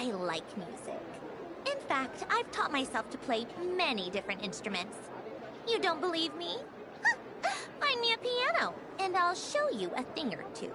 I like music. In fact, I've taught myself to play many different instruments. You don't believe me? Find me a piano, and I'll show you a thing or two.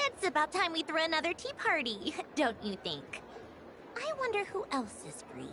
It's about time we threw another tea party, don't you think? I wonder who else is free.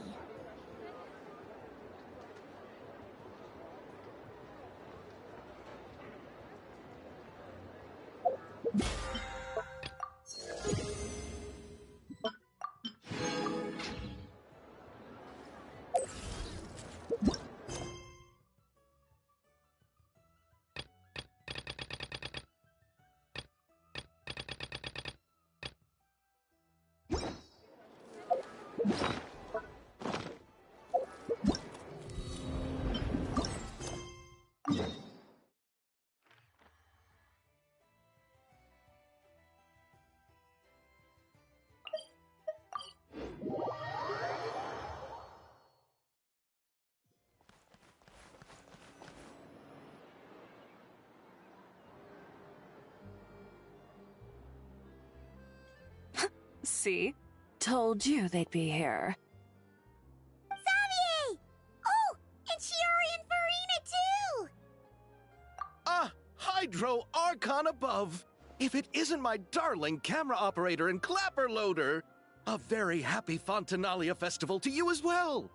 See? Told you they'd be here. Xavier! Oh, and Shiori and Farina too! Ah, Hydro Archon above! If it isn't my darling camera operator and clapper loader! A very happy Fontinalia festival to you as well!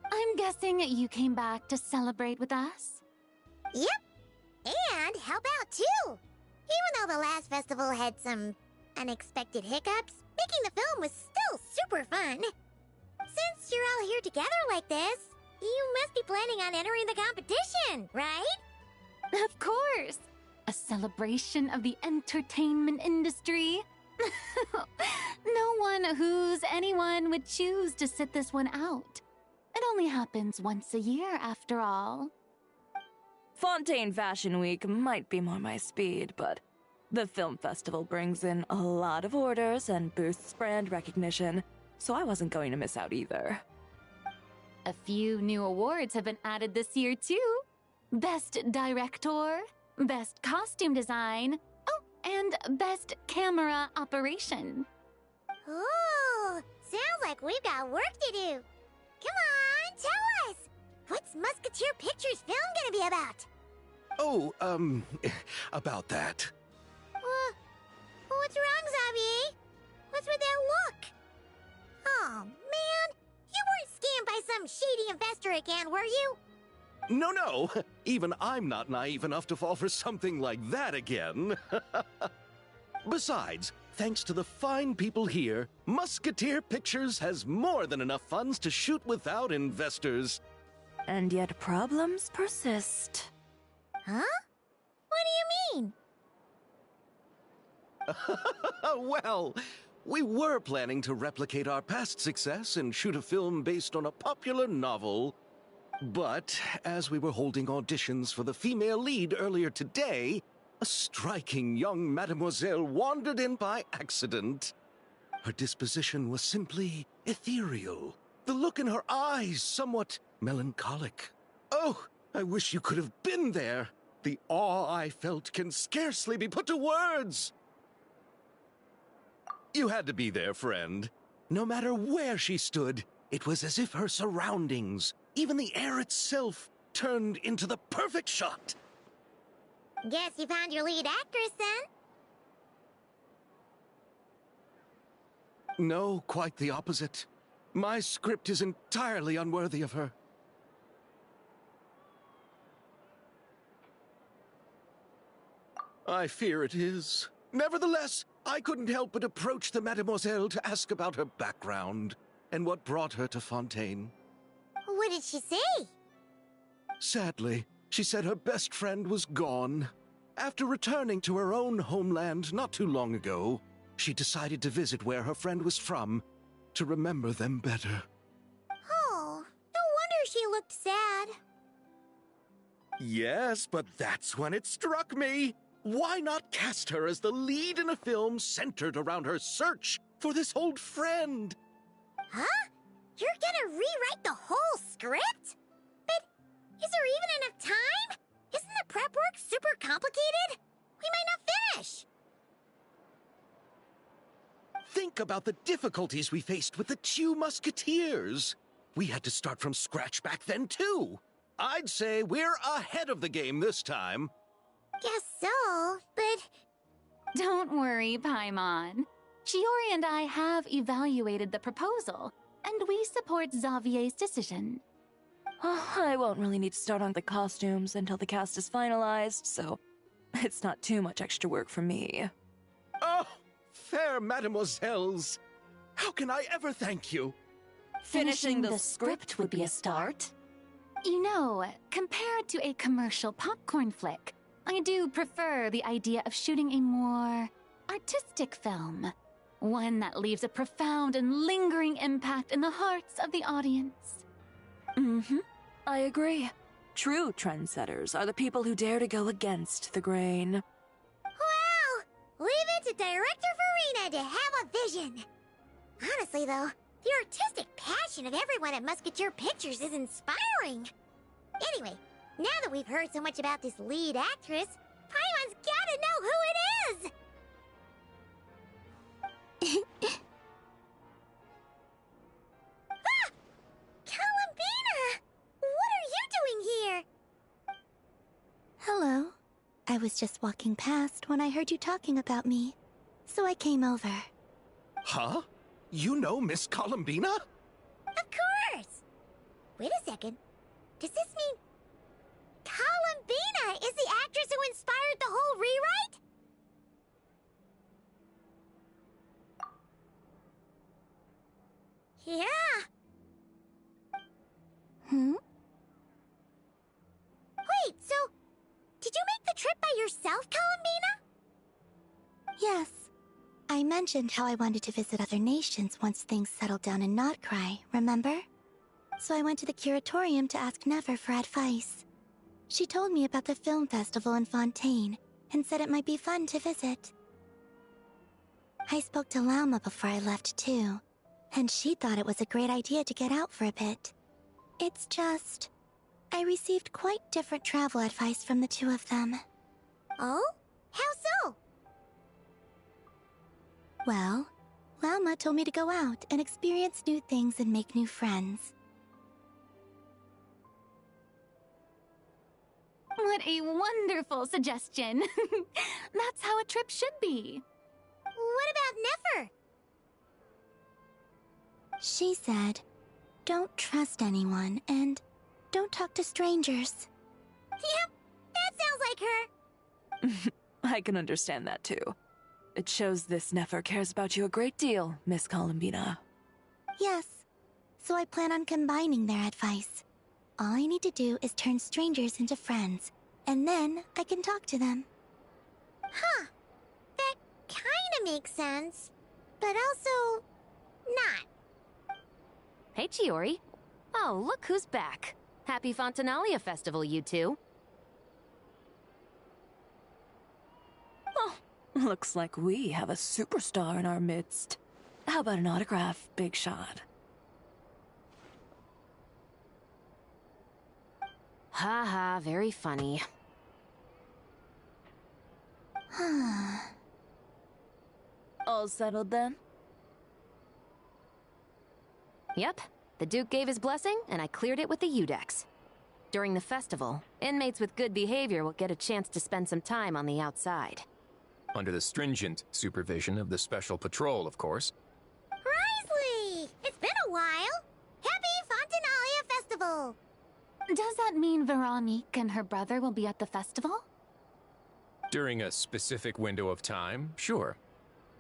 I'm guessing you came back to celebrate with us? Yep. And how about two? Even though the last festival had some unexpected hiccups, making the film was still super fun. Since you're all here together like this, you must be planning on entering the competition, right? Of course! A celebration of the entertainment industry. No one who's anyone would choose to sit this one out. It only happens once a year, after all. Fontaine Fashion Week might be more my speed, but the film festival brings in a lot of orders and boosts brand recognition, so I wasn't going to miss out either. A few new awards have been added this year, too. Best Director, Best Costume Design, oh, and Best Camera Operation. Ooh, sounds like we've got work to do. Come on, tell us! What's Musketeer Pictures film gonna be about? Oh, about that. What's wrong, Xavier? What's with that look? Oh, man. You weren't scammed by some shady investor again, were you? No. Even I'm not naive enough to fall for something like that again. Besides, thanks to the fine people here, Musketeer Pictures has more than enough funds to shoot without investors. And yet problems persist. Huh? What do you mean? Well, we were planning to replicate our past success and shoot a film based on a popular novel. But as we were holding auditions for the female lead earlier today, a striking young mademoiselle wandered in by accident. Her disposition was simply ethereal, the look in her eyes somewhat melancholic. Oh, I wish you could have been there. The awe I felt can scarcely be put to words. You had to be there, friend. No matter where she stood, it was as if her surroundings, even the air itself, turned into the perfect shot. Guess you found your lead actress, then? No, quite the opposite. My script is entirely unworthy of her. I fear it is. Nevertheless, I couldn't help but approach the mademoiselle to ask about her background and what brought her to Fontaine. What did she say? Sadly, she said her best friend was gone. After returning to her own homeland not too long ago, she decided to visit where her friend was from to remember them better. Oh, no wonder she looked sad. Yes, but that's when it struck me. Why not cast her as the lead in a film centered around her search for this old friend? Huh? You're gonna rewrite the whole script? But is there even enough time? Isn't the prep work super complicated? We might not finish. Think about the difficulties we faced with the Two Musketeers. We had to start from scratch back then, too. I'd say we're ahead of the game this time. Guess so, but... Don't worry, Paimon. Chiori and I have evaluated the proposal, and we support Xavier's decision. I won't really need to start on the costumes until the cast is finalized, so it's not too much extra work for me. Oh, fair mademoiselles. How can I ever thank you? Finishing the script would be a start. You know, compared to a commercial popcorn flick, I do prefer the idea of shooting a more artistic film. One that leaves a profound and lingering impact in the hearts of the audience. I agree. True trendsetters are the people who dare to go against the grain. Wow! Leave it to Director Farina to have a vision. Honestly, though, the artistic passion of everyone at Musketeer Pictures is inspiring. Anyway, now that we've heard so much about this lead actress, Paimon's gotta know who it is! Ah! Columbina! What are you doing here? Hello. I was just walking past when I heard you talking about me, so I came over. Huh? You know Miss Columbina? Of course! Wait a second. Does this mean Columbina is the actress who inspired the whole rewrite? Yeah. Wait, so did you make the trip by yourself, Columbina? Yes. I mentioned how I wanted to visit other nations once things settled down in Notcry, remember? So I went to the curatorium to ask Never for advice. She told me about the film festival in Fontaine and said it might be fun to visit. I spoke to Lauma before I left too, and she thought it was a great idea to get out for a bit. It's just, I received quite different travel advice from the two of them. Oh? How so? Well, Lauma told me to go out and experience new things and make new friends. What a wonderful suggestion! That's how a trip should be. What about Nefer? She said, don't trust anyone and don't talk to strangers. Yep, that sounds like her. I can understand that too. It shows this Nefer cares about you a great deal, Miss Columbina. Yes, so I plan on combining their advice. All I need to do is turn strangers into friends, and then I can talk to them. Huh. That kinda makes sense, but also not. Hey, Chiori. Oh, look who's back. Happy Fontinalia Festival, you two. Oh, looks like we have a superstar in our midst. How about an autograph, Big Shot? Ha ha, very funny. All settled then? Yep, the Duke gave his blessing, and I cleared it with the Udex. During the festival, inmates with good behavior will get a chance to spend some time on the outside. Under the stringent supervision of the Special Patrol, of course. Risley! It's been a while! Happy Fontinalia Festival! Does that mean Veronique and her brother will be at the festival? During a specific window of time, sure.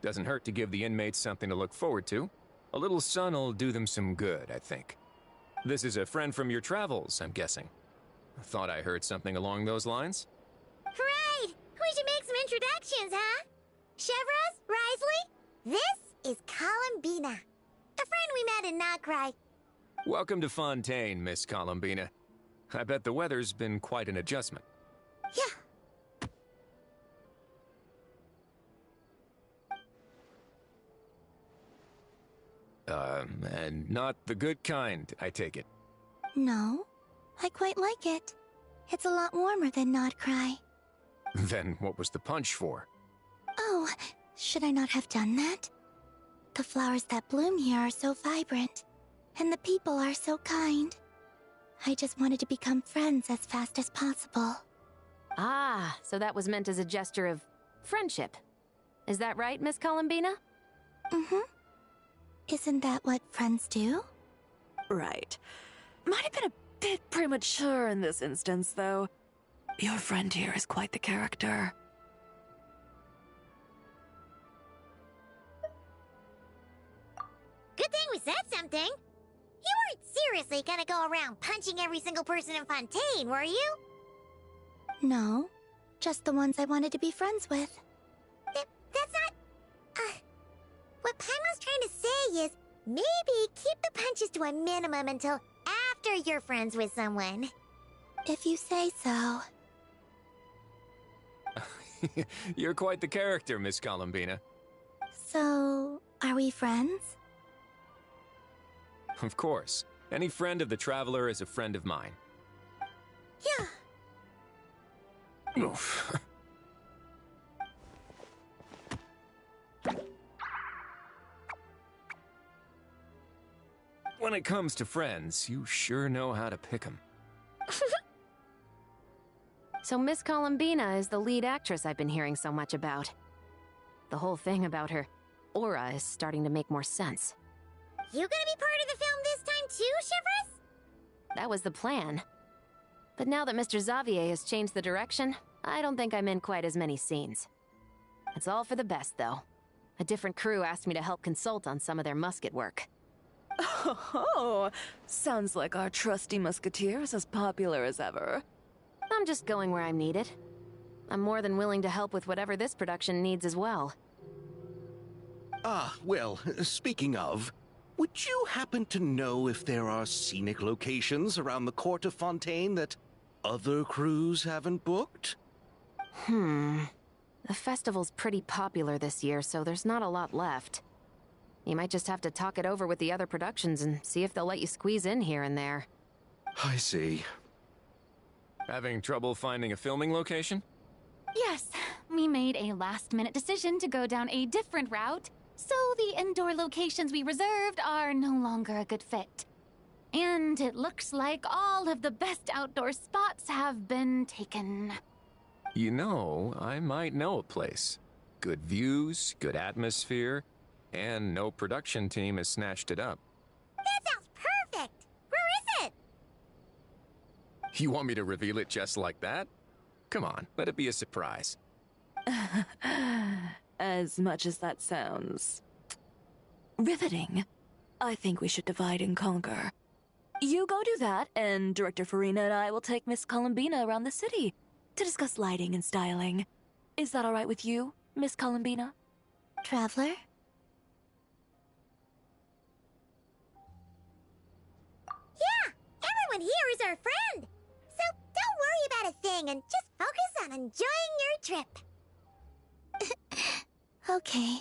Doesn't hurt to give the inmates something to look forward to. A little sun'll do them some good, I think. This is a friend from your travels, I'm guessing. Thought I heard something along those lines? Right! We should make some introductions, huh? Chevros, Risley, this is Columbina. A friend we met in Notcry. Welcome to Fontaine, Miss Columbina. I bet the weather's been quite an adjustment. Yeah. And not the good kind, I take it. No, I quite like it. It's a lot warmer than Notcry. Then what was the punch for? Oh, should I not have done that? The flowers that bloom here are so vibrant, and the people are so kind. I just wanted to become friends as fast as possible. Ah, so that was meant as a gesture of friendship. Is that right, Miss Columbina? Mm-hmm. Isn't that what friends do? Right. Might have been a bit premature in this instance, though. Your friend here is quite the character. Good thing we said something. You weren't seriously gonna go around punching every single person in Fontaine, were you? No, just the ones I wanted to be friends with. That's not... What Paimon's trying to say is, maybe keep the punches to a minimum until after you're friends with someone. If you say so. You're quite the character, Miss Columbina. So, are we friends? Of course. Any friend of the Traveler is a friend of mine. Yeah. Oof. When it comes to friends, you sure know how to pick 'em. So Miss Columbina is the lead actress I've been hearing so much about. The whole thing about her aura is starting to make more sense. You gonna be part of the film this time too, Chevros? That was the plan. But now that Mr. Xavier has changed the direction, I don't think I'm in quite as many scenes. It's all for the best, though. A different crew asked me to help consult on some of their musket work. Oh, sounds like our trusty musketeer is as popular as ever. I'm just going where I'm needed. I'm more than willing to help with whatever this production needs as well. Ah, well, speaking of, would you happen to know if there are scenic locations around the court of Fontaine that other crews haven't booked? The festival's pretty popular this year, so there's not a lot left. You might just have to talk it over with the other productions and see if they'll let you squeeze in here and there. I see. Having trouble finding a filming location? Yes, we made a last-minute decision to go down a different route, so the indoor locations we reserved are no longer a good fit. And it looks like all of the best outdoor spots have been taken. You know, I might know a place. Good views, good atmosphere, and no production team has snatched it up. That sounds perfect! Where is it? You want me to reveal it just like that? Come on, let it be a surprise. As much as that sounds riveting, I think we should divide and conquer. You go do that, and Director Farina and I will take Miss Columbina around the city to discuss lighting and styling. Is that all right with you, Miss Columbina? Traveler? Yeah! everyone here is our friend. So don't worry about a thing and just focus on enjoying your trip. Okay.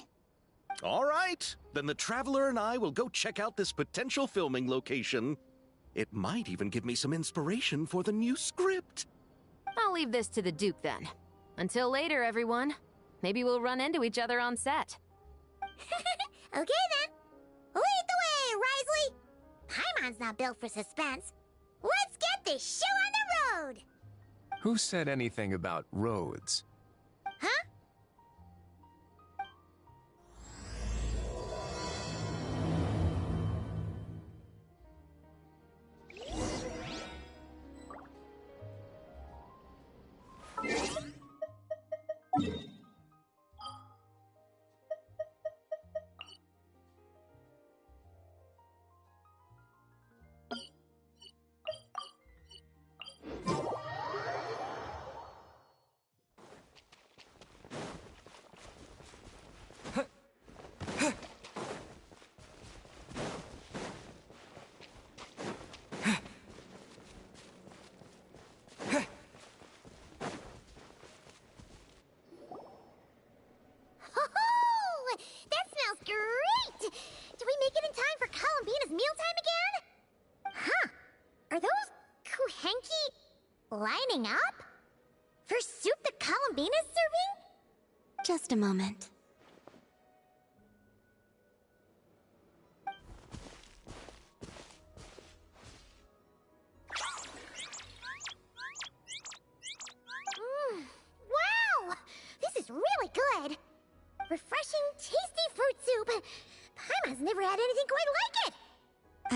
All right, then the Traveler and I will go check out this potential filming location. It might even give me some inspiration for the new script. I'll leave this to the Duke then. Until later, everyone. Maybe we'll run into each other on set. Okay then. Lead the way, Risley. Paimon's not built for suspense. Let's get this show on the road. Who said anything about roads? Huh? That smells great! Do we make it in time for Columbina's mealtime again? Huh. Are those Kuhenki lining up? For soup that Columbina's serving? Just a moment. Wow! This is really good! Refreshing, tasty fruit soup! Paimon's never had anything quite like it!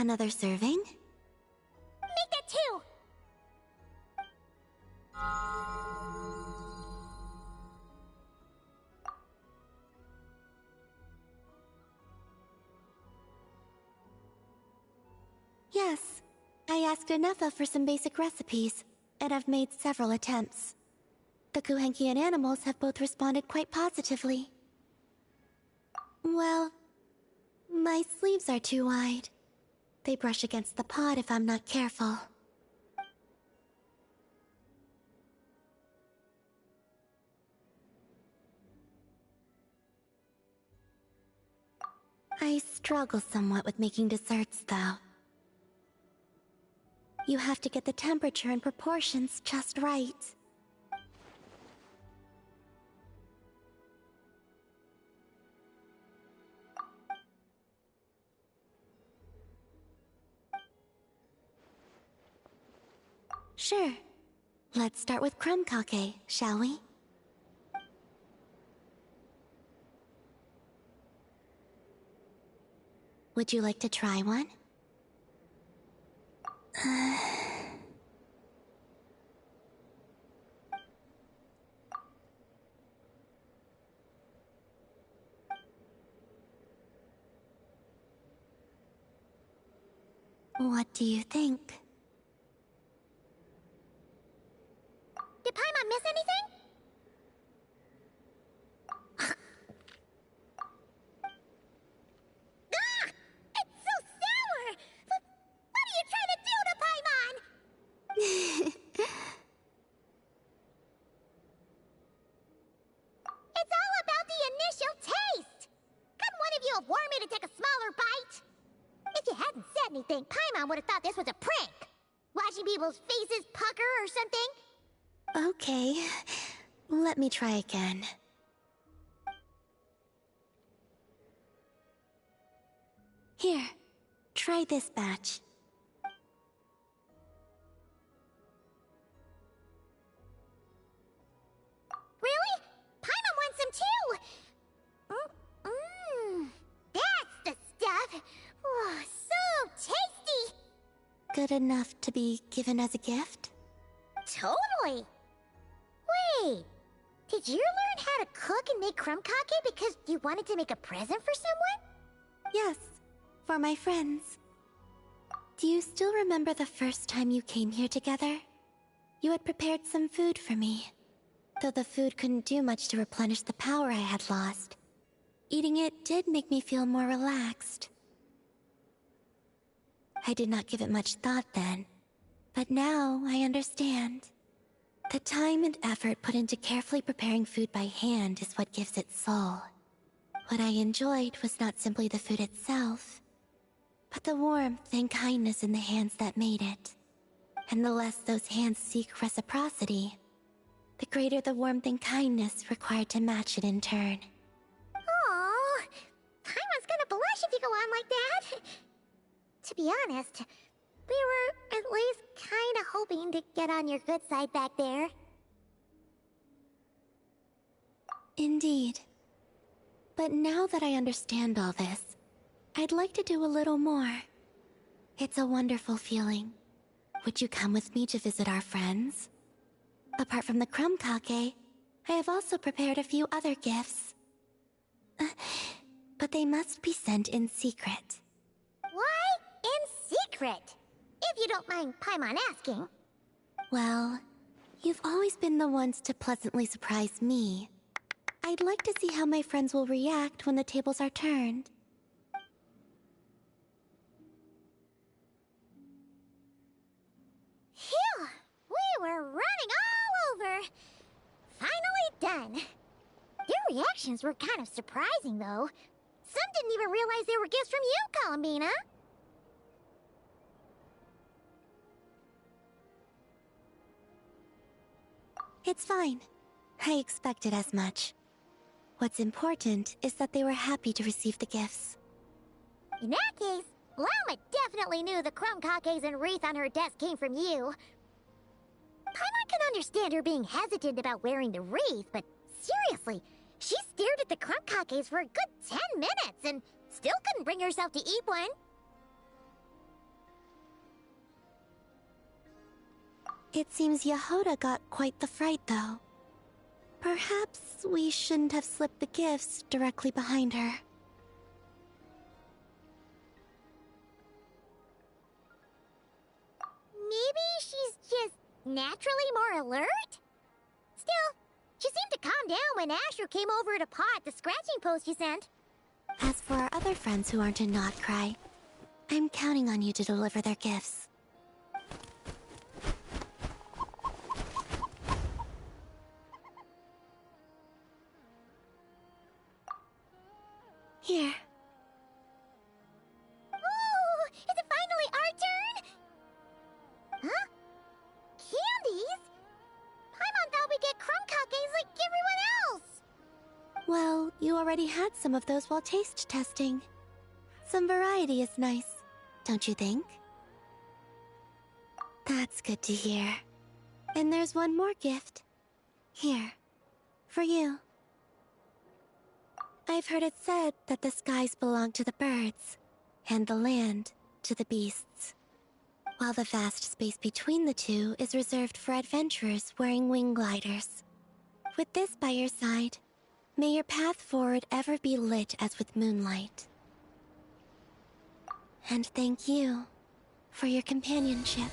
Another serving? Make that two! Yes. I asked Anefa for some basic recipes, and I've made several attempts. The Kuhenkian animals have both responded quite positively. Well, my sleeves are too wide. They brush against the pot if I'm not careful. I struggle somewhat with making desserts, though. You have to get the temperature and proportions just right. Sure. Let's start with creme kake, shall we? Would you like to try one? What do you think? Did Paimon miss anything? Ah! It's so sour! What are you trying to do to Paimon? It's all about the initial taste! Couldn't one of you have warned me to take a smaller bite? If you hadn't said anything, Paimon would have thought this was a prank. Watching people's faces pucker or something. Okay, let me try again. Here, try this batch. Really? Paimon wants some too! That's the stuff! Oh, so tasty! Good enough to be given as a gift? Totally! Wait, did you learn how to cook and make crumb kake because you wanted to make a present for someone? Yes, for my friends. Do you still remember the first time you came here together? You had prepared some food for me, though the food couldn't do much to replenish the power I had lost. Eating it did make me feel more relaxed. I did not give it much thought then, But now I understand. The time and effort put into carefully preparing food by hand is what gives it soul. What I enjoyed was not simply the food itself, but the warmth and kindness in the hands that made it. And the less those hands seek reciprocity, the greater the warmth and kindness required to match it in turn. Oh, Paimon's gonna blush if you go on like that. To be honest, we were at least kinda hoping to get on your good side back there. Indeed. But now that I understand all this, I'd like to do a little more. It's a wonderful feeling. Would you come with me to visit our friends? Apart from the crumb kake, I have also prepared a few other gifts. But they must be sent in secret. Why in secret? If you don't mind Paimon asking. Well, you've always been the ones to pleasantly surprise me. I'd like to see how my friends will react when the tables are turned. Phew! We were running all over! Finally done! Their reactions were kind of surprising, though. Some didn't even realize they were gifts from you, Columbina. It's fine. I expected as much. What's important is that they were happy to receive the gifts. In that case, Llama definitely knew the crumb cakes and wreath on her desk came from you. Paimon can understand her being hesitant about wearing the wreath, but seriously, she stared at the crumb cakes for a good 10 minutes and still couldn't bring herself to eat one. It seems Yahoda got quite the fright, though. Perhaps we shouldn't have slipped the gifts directly behind her. Maybe she's just naturally more alert? Still, she seemed to calm down when Asher came over to paw at the scratching post you sent. As for our other friends who aren't in Not Cry, I'm counting on you to deliver their gifts. Here. Ooh, is it finally our turn? Huh? Candies? Paimon thought we'd get crumb cakes like everyone else. Well, you already had some of those while taste testing. Some variety is nice, don't you think? That's good to hear. And there's one more gift. Here, for you. I've heard it said that the skies belong to the birds, and the land to the beasts, while the vast space between the two is reserved for adventurers wearing wing gliders. With this by your side, may your path forward ever be lit as with moonlight. And thank you for your companionship.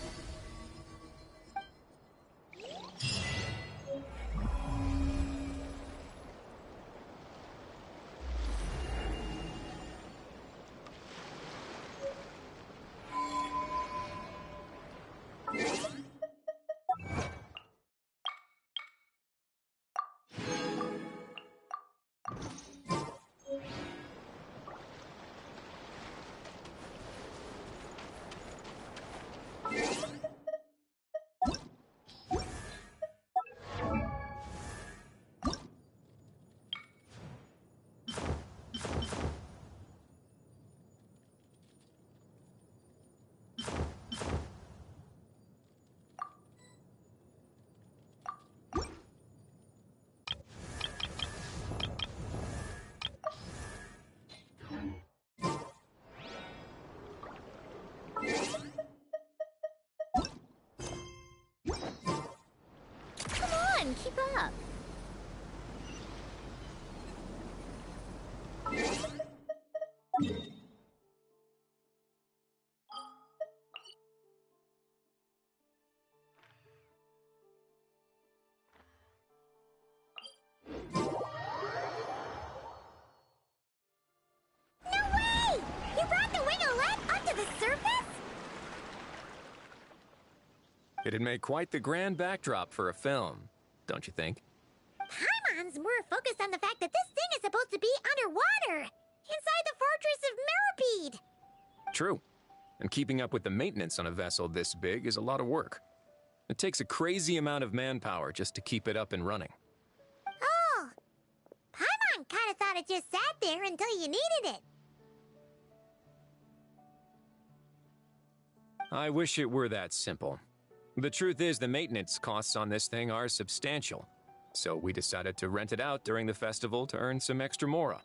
It'd make quite the grand backdrop for a film, don't you think? Paimon's more focused on the fact that this thing is supposed to be underwater, inside the Fortress of Mirrorpeed. True. And keeping up with the maintenance on a vessel this big is a lot of work. It takes a crazy amount of manpower just to keep it up and running. Oh, Paimon kind of thought it just sat there until you needed it. I wish it were that simple. The truth is, the maintenance costs on this thing are substantial. So we decided to rent it out during the festival to earn some extra mora.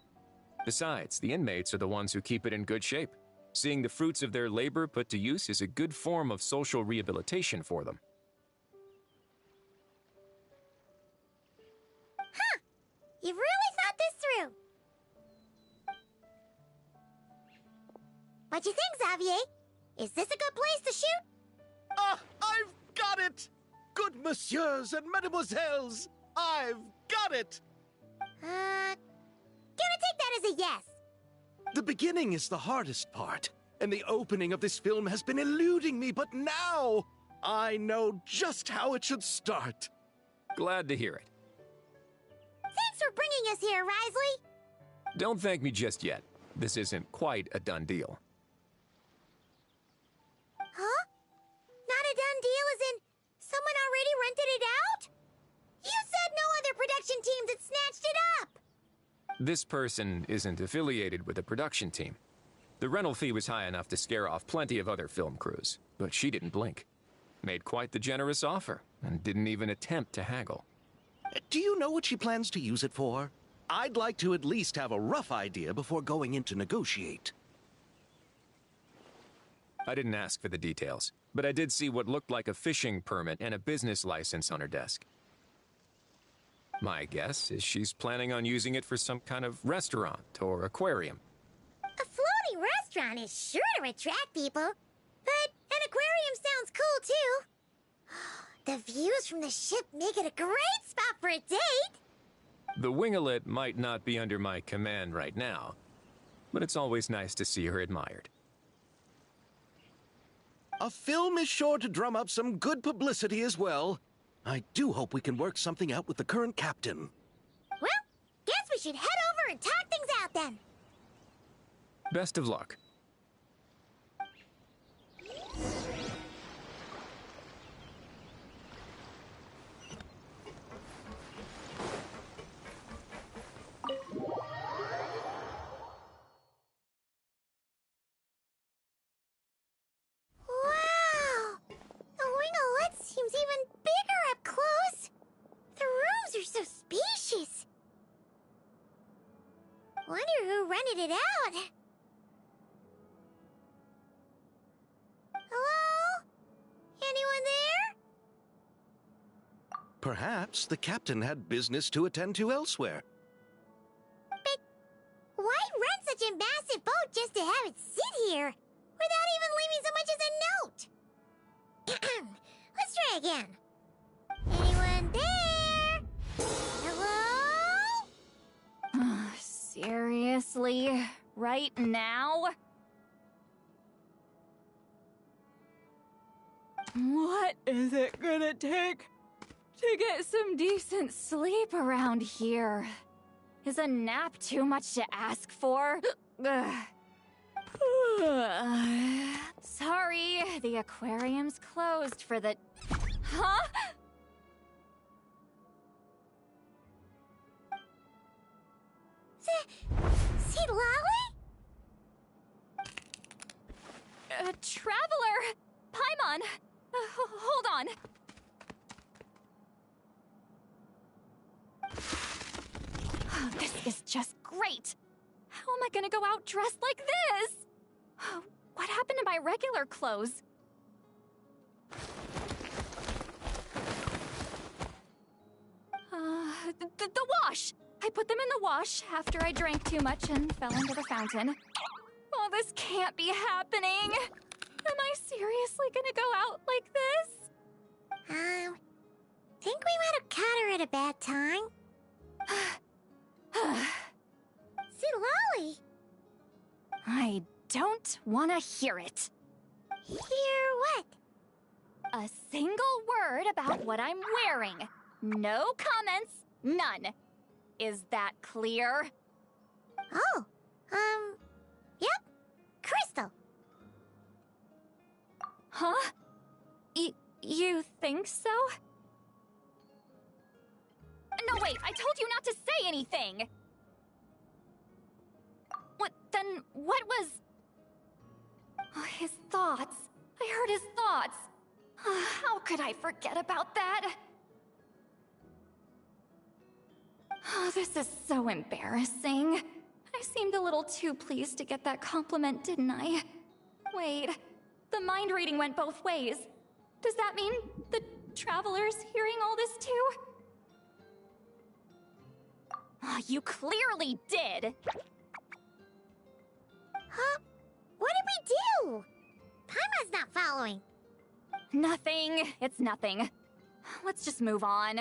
Besides, the inmates are the ones who keep it in good shape. Seeing the fruits of their labor put to use is a good form of social rehabilitation for them. Huh. You've really thought this through. What do you think, Xavier? Is this a good place to shoot? Ah, I've got it! Good messieurs and mademoiselles, I've got it! Gonna take that as a yes. The beginning is the hardest part, and the opening of this film has been eluding me, but now I know just how it should start. Glad to hear it. Thanks for bringing us here, Risley. Don't thank me just yet. This isn't quite a done deal. Huh? Not a done deal as in someone already rented it out? You said no other production teams had snatched it up. This person isn't affiliated with a production team. The rental fee was high enough to scare off plenty of other film crews, but she didn't blink. Made quite the generous offer, and didn't even attempt to haggle. Do you know what she plans to use it for? I'd like to at least have a rough idea before going in to negotiate. I didn't ask for the details, but I did see what looked like a fishing permit and a business license on her desk. My guess is she's planning on using it for some kind of restaurant or aquarium. A floating restaurant is sure to attract people, but an aquarium sounds cool too. The views from the ship make it a great spot for a date. The winglet might not be under my command right now, but it's always nice to see her admired. A film is sure to drum up some good publicity as well. I do hope we can work something out with the current captain. Well, guess we should head over and talk things out then. Best of luck. Wow! The winglet seems even bigger up close. The rooms are so spacious. Wonder who rented it out. Hello? Anyone there? Perhaps the captain had business to attend to elsewhere. But why rent such a massive boat just to have it sit here, without even leaving so much as a note? Let's try again. Anyone there? Hello? Seriously? Right now? What is it gonna take to get some decent sleep around here? Is a nap too much to ask for? Sorry, the aquarium's closed for the... Huh? See Lolly? Traveler! Paimon! Hold on. Oh, this is just great! How am I gonna go out dressed like this? What happened to my regular clothes? The wash! I put them in the wash after I drank too much and fell into the fountain. Oh, this can't be happening! Am I seriously gonna go out like this? Think we might have caught her at a bad time. See Lolly? I don't want to hear it. Hear what? a single word about what I'm wearing. No comments, none. Is that clear? Oh, yep. Crystal. Huh? You think so? No, wait, I told you not to say anything! What was... Oh, his thoughts. I heard his thoughts. How could I forget about that? Oh, this is so embarrassing. I seemed a little too pleased to get that compliment, didn't I? Wait, the mind reading went both ways. Does that mean the Traveler's hearing all this too? Oh, you clearly did! Huh? What did we do? Paimon's not following. Nothing. It's nothing. Let's just move on.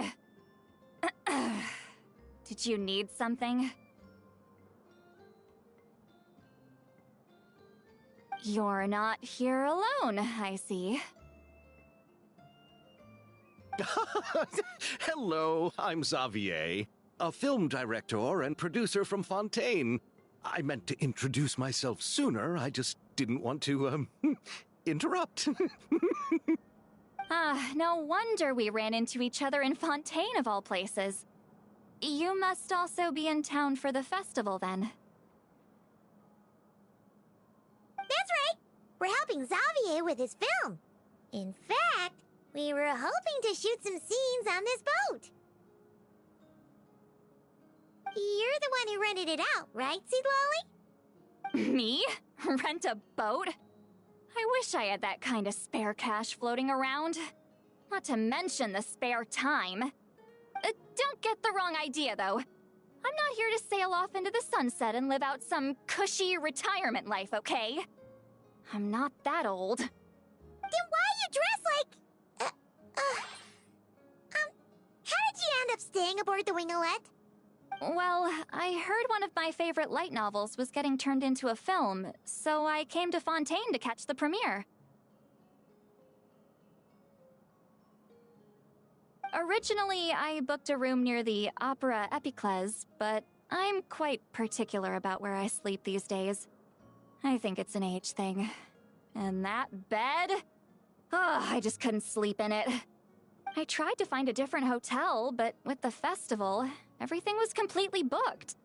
Did you need something? You're not here alone, I see. Hello, I'm Xavier, a film director and producer from Fontaine. I meant to introduce myself sooner, I just didn't want to, interrupt. No wonder we ran into each other in Fontaine of all places. You must also be in town for the festival, then. That's right! We're helping Xavier with his film. In fact, we were hoping to shoot some scenes on this boat. You're the one who rented it out, right, Seed Lolly? Me? Rent a boat? I wish I had that kind of spare cash floating around. Not to mention the spare time. Don't get the wrong idea, though. I'm not here to sail off into the sunset and live out some cushy retirement life, okay? I'm not that old. Then why you dress like... how did you end up staying aboard the Wingolette? Well, I heard one of my favorite light novels was getting turned into a film, so I came to Fontaine to catch the premiere. Originally, I booked a room near the Opera Epiclese, but I'm quite particular about where I sleep these days. I think it's an age thing. And that bed? Oh, I just couldn't sleep in it. I tried to find a different hotel, but with the festival, everything was completely booked.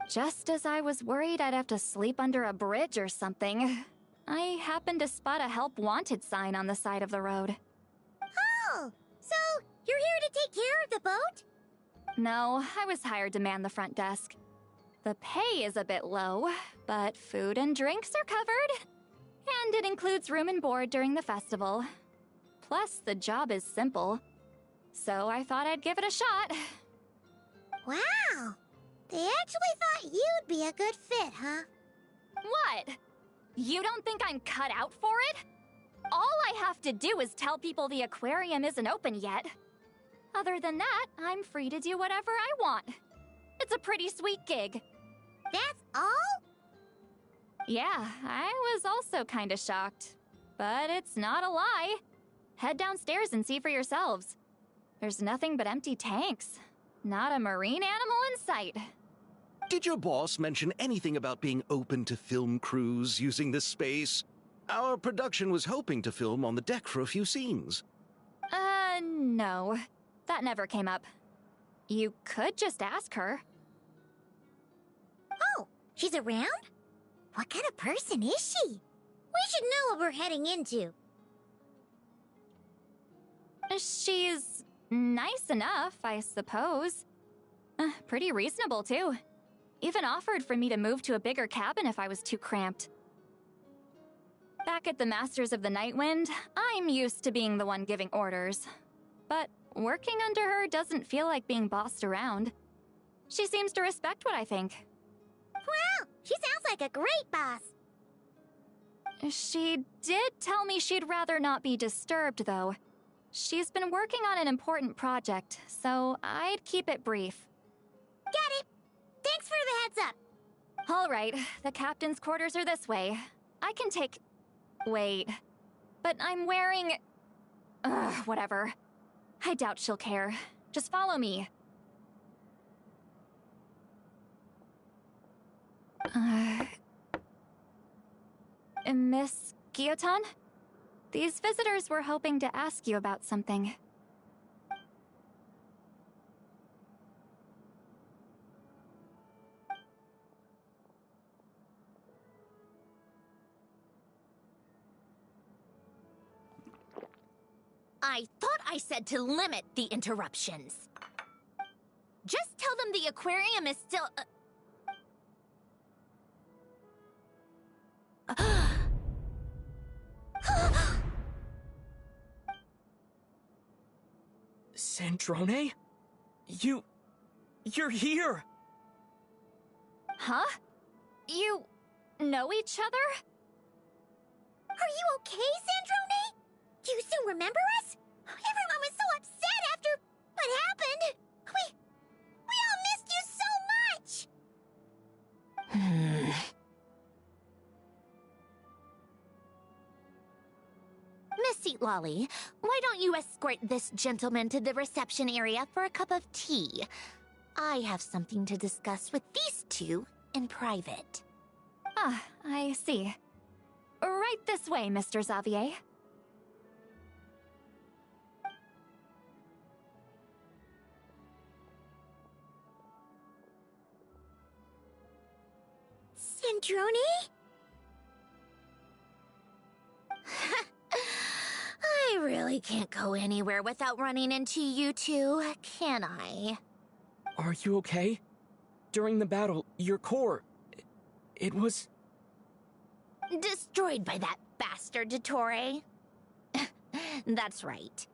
Just as I was worried I'd have to sleep under a bridge or something, I happened to spot a help wanted sign on the side of the road. Oh, so you're here to take care of the boat? No, I was hired to man the front desk. The pay is a bit low, but food and drinks are covered. And it includes room and board during the festival. Plus, the job is simple. So I thought I'd give it a shot. Wow! They actually thought you'd be a good fit, huh? What? You don't think I'm cut out for it? All I have to do is tell people the aquarium isn't open yet. Other than that, I'm free to do whatever I want. It's a pretty sweet gig. That's all? Yeah, I was also kinda shocked. But it's not a lie. Head downstairs and see for yourselves. There's nothing but empty tanks. Not a marine animal in sight. Did your boss mention anything about being open to film crews using this space? Our production was hoping to film on the deck for a few scenes. No. That never came up. You could just ask her. Oh, she's around? What kind of person is she? We should know what we're heading into. She's nice enough, I suppose. Pretty reasonable, too. Even offered for me to move to a bigger cabin if I was too cramped. Back at the Masters of the Nightwind, I'm used to being the one giving orders. But working under her doesn't feel like being bossed around. She seems to respect what I think. Wow, she sounds like a great boss. She did tell me she'd rather not be disturbed, though. She's been working on an important project, so I'd keep it brief. Got it. Thanks for the heads up. All right, the captain's quarters are this way. I can take... Wait. but I'm wearing... Ugh, whatever. I doubt she'll care. Just follow me. Miss Guillotin? These visitors were hoping to ask you about something. I thought I said to limit the interruptions. Just tell them the aquarium is still... Sandrone? You're here! Huh? You know each other? Are you okay, Sandrone? Do you still remember us? Everyone was so upset after what happened. We all missed you so much! Miss Seat Lolly, why don't you escort this gentleman to the reception area for a cup of tea? I have something to discuss with these two in private. Ah, I see. Right this way, Mr. Xavier. Sandrone? I really can't go anywhere without running into you two, can I? Are you okay? During the battle, your core... it was... Destroyed by that bastard Dottore. That's right.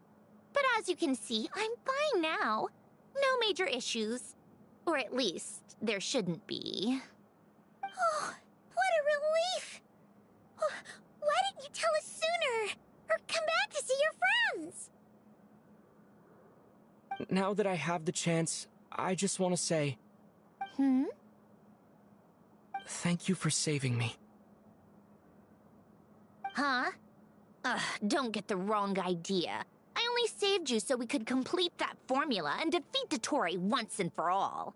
But as you can see, I'm fine now. No major issues. Or at least, there shouldn't be. Oh, what a relief! Oh, why didn't you tell us sooner? Or come back to see your friends? Now that I have the chance, I just want to say... Thank you for saving me. Huh? Ugh, don't get the wrong idea. I only saved you so we could complete that formula and defeat Dottore once and for all.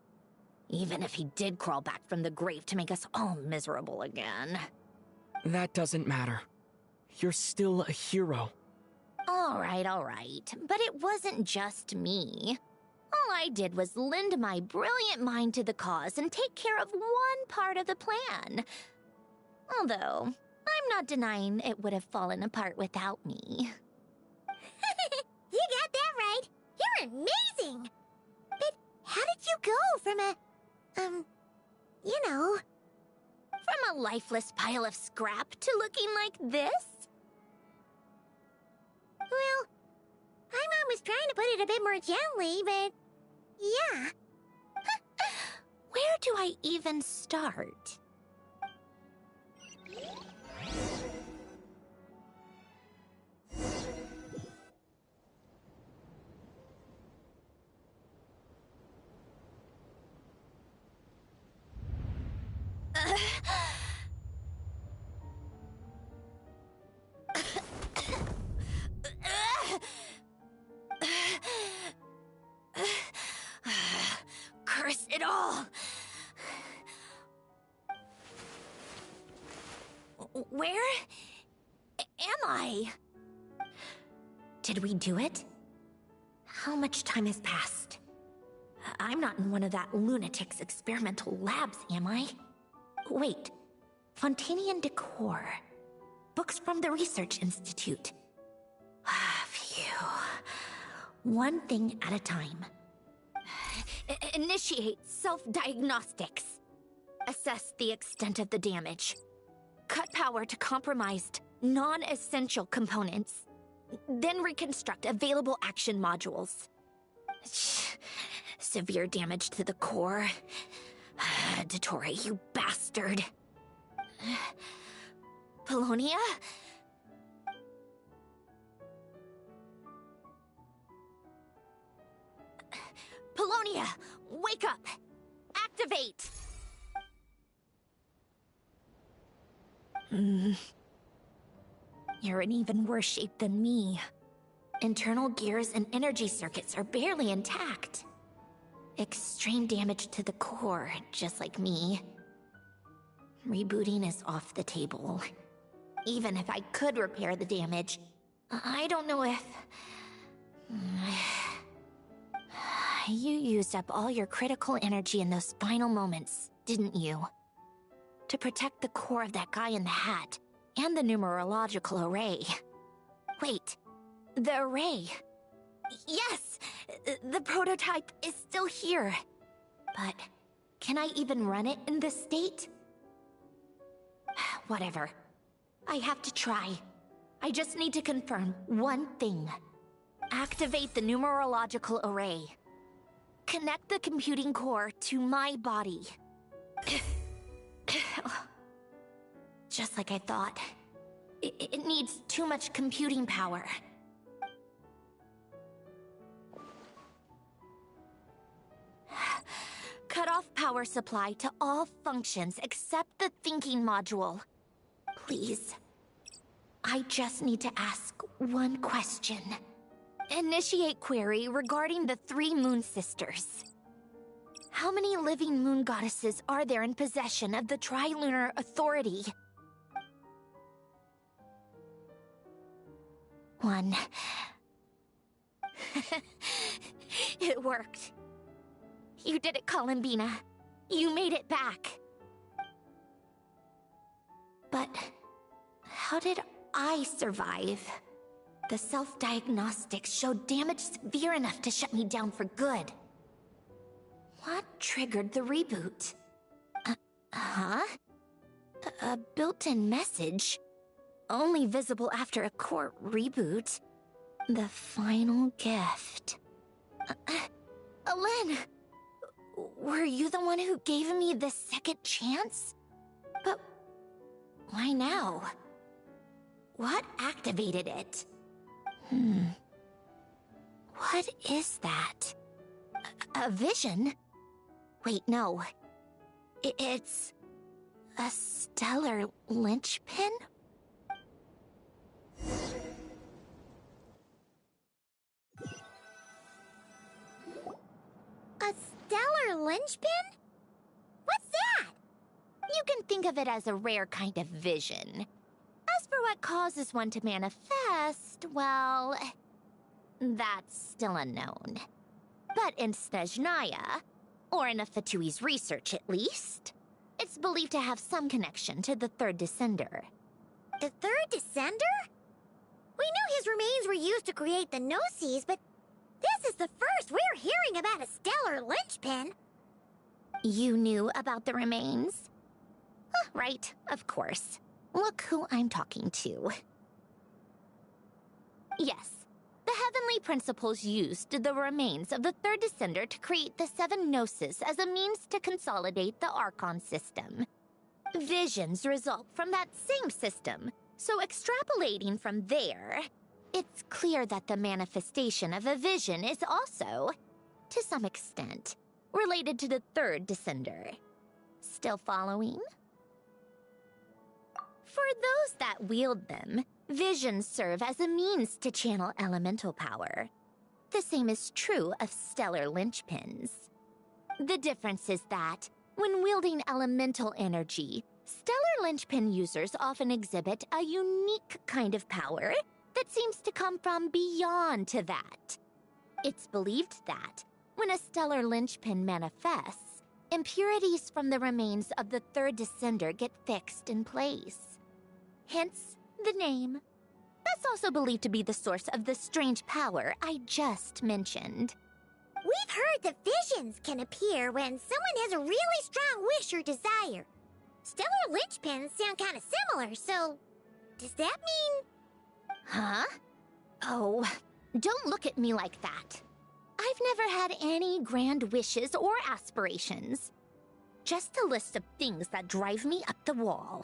Even if he did crawl back from the grave to make us all miserable again. That doesn't matter. You're still a hero. All right. But it wasn't just me. All I did was lend my brilliant mind to the cause and take care of one part of the plan. Although, I'm not denying it would have fallen apart without me. You got that right. You're amazing. But how did you go from a... From a lifeless pile of scrap to looking like this? Well, my mom was trying to put it a bit more gently, but... yeah. Where do I even start? Curse it all! Where am I? Did we do it? How much time has passed? I'm not in one of that lunatic's experimental labs, am I? Wait, Fontinian decor. Books from the Research Institute. Phew. One thing at a time. Initiate self-diagnostics. Assess the extent of the damage. Cut power to compromised, non-essential components. Then reconstruct available action modules. Severe damage to the core. Dottore, you bastard. Polonia? Polonia, wake up! Activate! You're in even worse shape than me. Internal gears and energy circuits are barely intact. Extreme damage to the core, just like me. Rebooting is off the table. Even if I could repair the damage, I don't know if... You used up all your critical energy in those final moments, didn't you? To protect the core of that guy in the hat, and the numerological array. Wait, the array. Yes! The prototype is still here. But can I even run it in this state? Whatever. I have to try. I just need to confirm one thing. Activate the numerological array. Connect the computing core to my body. Just like I thought. It needs too much computing power. Cut off power supply to all functions except the thinking module. Please. I just need to ask one question. Initiate query regarding the 3 Moon Sisters. How many living moon goddesses are there in possession of the Trilunar Authority? 1. It worked. You did it, Columbina. You made it back. But how did I survive? The self-diagnostics showed damage severe enough to shut me down for good. What triggered the reboot? A built-in message? Only visible after a core reboot. The final gift. Alen! Were you the one who gave me the second chance? But why now? What activated it? What is that? A vision? Wait, no. It's... a stellar linchpin? A stellar linchpin? What's that? You can think of it as a rare kind of vision. As for what causes one to manifest, well... that's still unknown. But in Snezhnaya, or in Afatui's research at least, it's believed to have some connection to the third descender. The third descender? We knew his remains were used to create the Gnosis, but this is the first we're hearing about a stellar linchpin. You knew about the remains? Right, of course. Look who I'm talking to. Yes, the Heavenly Principles used the remains of the third descender to create the 7 Gnosis as a means to consolidate the Archon system. Visions result from that same system, so extrapolating from there, it's clear that the manifestation of a vision is also, to some extent, related to the third descender. Still following? For those that wield them, visions serve as a means to channel elemental power. The same is true of stellar linchpins. The difference is that, when wielding elemental energy, stellar linchpin users often exhibit a unique kind of power that seems to come from beyond to that. It's believed that, when a stellar linchpin manifests, impurities from the remains of the third descender get fixed in place. Hence, the name. That's also believed to be the source of the strange power I just mentioned. We've heard that visions can appear when someone has a really strong wish or desire. Stellar linchpins sound kind of similar, so... does that mean... Huh? Oh, don't look at me like that. I've never had any grand wishes or aspirations. Just a list of things that drive me up the wall.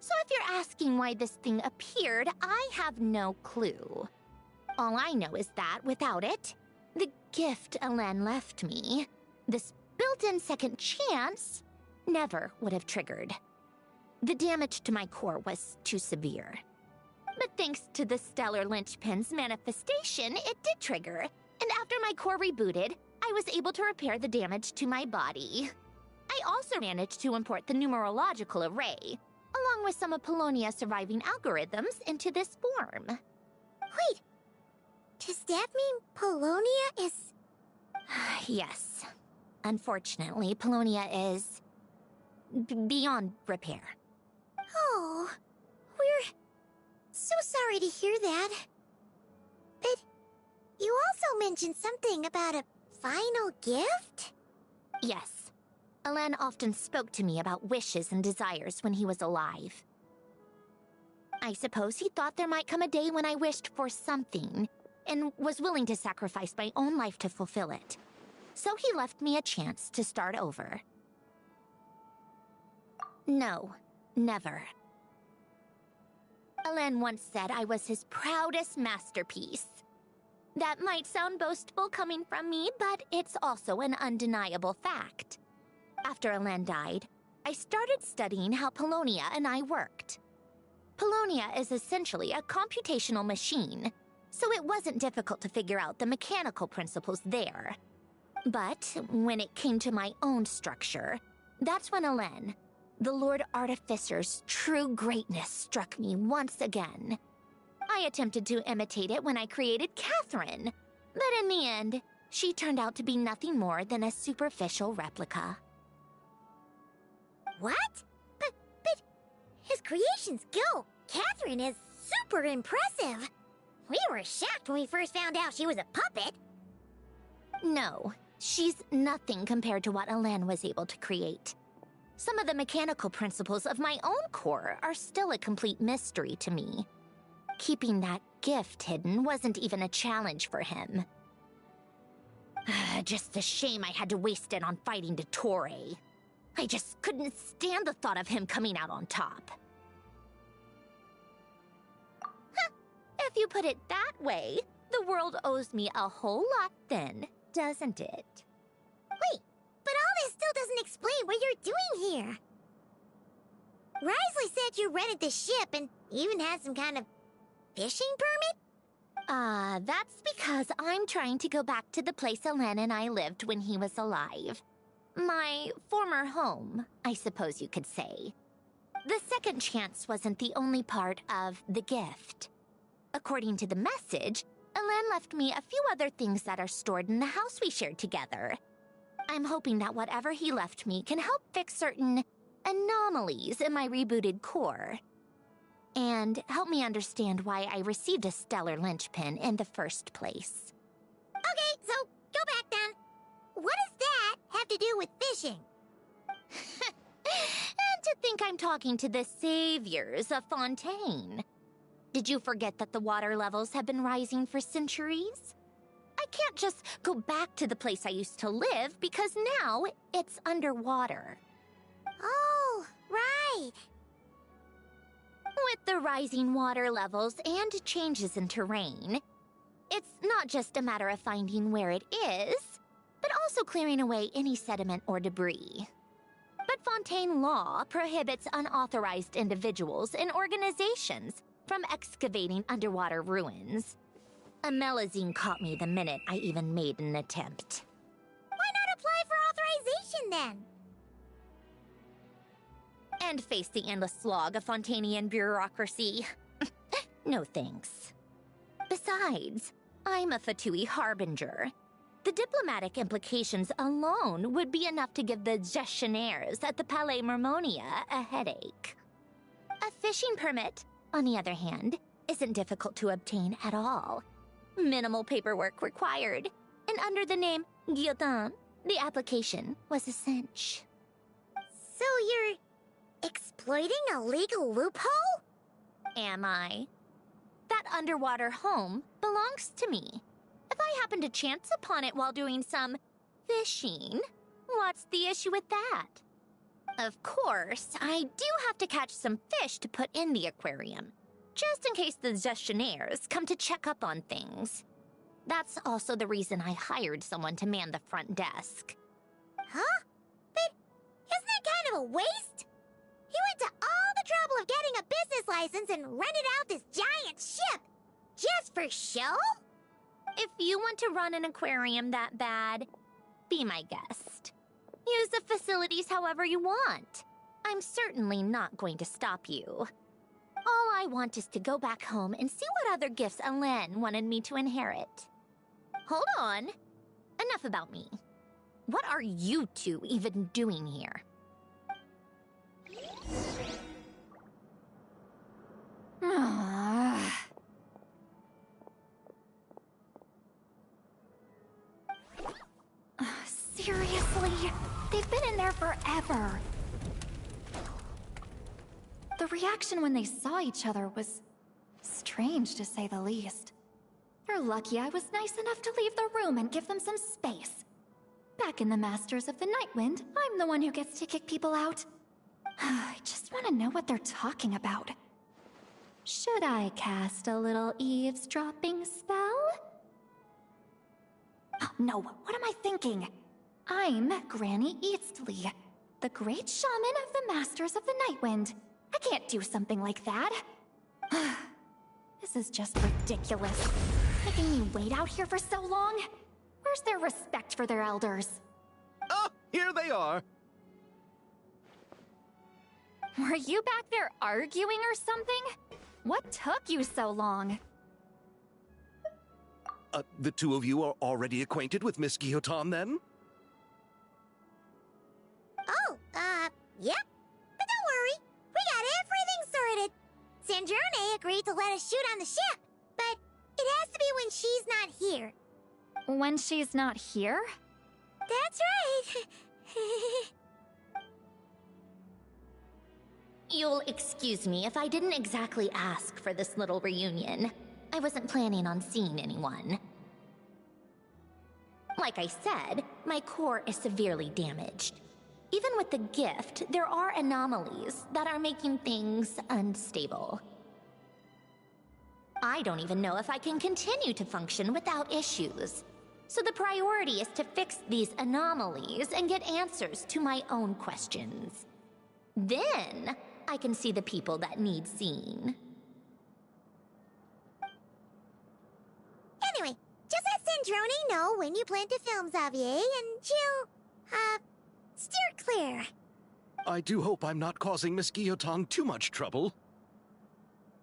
So if you're asking why this thing appeared, I have no clue. All I know is that without it, the gift Alen left me, this built-in second chance, never would have triggered. The damage to my core was too severe. But thanks to the stellar linchpin's manifestation, it did trigger. And after my core rebooted, I was able to repair the damage to my body. I also managed to import the numerological array, along with some of Polonia's surviving algorithms, into this form. Wait, does that mean Polonia is... Yes. Unfortunately, Polonia is... beyond repair. Oh, we're so sorry to hear that. But you also mentioned something about a final gift? Yes. Alen often spoke to me about wishes and desires when he was alive. I suppose he thought there might come a day when I wished for something, and was willing to sacrifice my own life to fulfill it. So he left me a chance to start over. No, never. Alen once said I was his proudest masterpiece. That might sound boastful coming from me, but it's also an undeniable fact. After Alen died, I started studying how Polonia and I worked. Polonia is essentially a computational machine, so it wasn't difficult to figure out the mechanical principles there. But when it came to my own structure, that's when Alen, the Lord Artificer's true greatness, struck me once again. I attempted to imitate it when I created Catherine, but in the end, she turned out to be nothing more than a superficial replica. What? But his creation skill, Catherine, is super impressive. We were shocked when we first found out she was a puppet. No, she's nothing compared to what Alen was able to create. Some of the mechanical principles of my own core are still a complete mystery to me. Keeping that gift hidden wasn't even a challenge for him. Just a shame I had to waste it on fighting Dottore. I just couldn't stand the thought of him coming out on top. If you put it that way, the world owes me a whole lot then, doesn't it? Wait, but all this still doesn't explain what you're doing here. Risley said you rented the ship and even had some kind of fishing permit? That's because I'm trying to go back to the place Alen and I lived when he was alive. My former home, I suppose you could say. The second chance wasn't the only part of the gift. According to the message, Alen left me a few other things that are stored in the house we shared together. I'm hoping that whatever he left me can help fix certain anomalies in my rebooted core. And help me understand why I received a stellar linchpin in the first place. Okay, so go back then. What does that have to do with fishing? And to think I'm talking to the saviors of Fontaine. Did you forget that the water levels have been rising for centuries? I can't just go back to the place I used to live because now it's underwater. Oh, right. With the rising water levels and changes in terrain, it's not just a matter of finding where it is, but also clearing away any sediment or debris. But Fontaine law prohibits unauthorized individuals and organizations from excavating underwater ruins. A Melazine caught me the minute I even made an attempt. Why not apply for authorization then? And face the endless slog of Fontanian bureaucracy. No thanks. Besides, I'm a Fatui harbinger. The diplomatic implications alone would be enough to give the gestionnaires at the Palais Mermonia a headache. A fishing permit, on the other hand, isn't difficult to obtain at all. Minimal paperwork required, and under the name Guillotin, the application was a cinch. So you're exploiting a legal loophole? Am I? That underwater home belongs to me. If I happen to chance upon it while doing some fishing, what's the issue with that? Of course, I do have to catch some fish to put in the aquarium, just in case the gestionnaires come to check up on things. That's also the reason I hired someone to man the front desk. Huh? But isn't that kind of a waste? You went to all the trouble capable of getting a business license and rented out this giant ship. Just for show? If you want to run an aquarium that bad, be my guest. Use the facilities however you want. I'm certainly not going to stop you. All I want is to go back home and see what other gifts Alain wanted me to inherit. Hold on. Enough about me. What are you two even doing here? Seriously? They've been in there forever. The reaction when they saw each other was strange, to say the least. You're lucky I was nice enough to leave the room and give them some space. Back in the Masters of the Nightwind, I'm the one who gets to kick people out. I just want to know what they're talking about. Should I cast a little eavesdropping spell? Oh, no, what am I thinking? I'm Granny Eastley, the great shaman of the Masters of the Nightwind. I can't do something like that. This is just ridiculous. Making me wait out here for so long? Where's their respect for their elders? Oh, here they are. Were you back there arguing or something? What took you so long? The two of you are already acquainted with Miss Guillotin, then? Oh, yep. But don't worry, we got everything sorted. Sandrone agreed to let us shoot on the ship, but it has to be when she's not here. When she's not here? That's right. You'll excuse me if I didn't exactly ask for this little reunion. I wasn't planning on seeing anyone. Like I said, my core is severely damaged. Even with the gift, there are anomalies that are making things unstable. I don't even know if I can continue to function without issues. So the priority is to fix these anomalies and get answers to my own questions. Then, I can see the people that need seeing. Anyway, just let Sandrone know when you plan to film Xavier, and she'll, steer clear. I do hope I'm not causing Miss Guillotin too much trouble.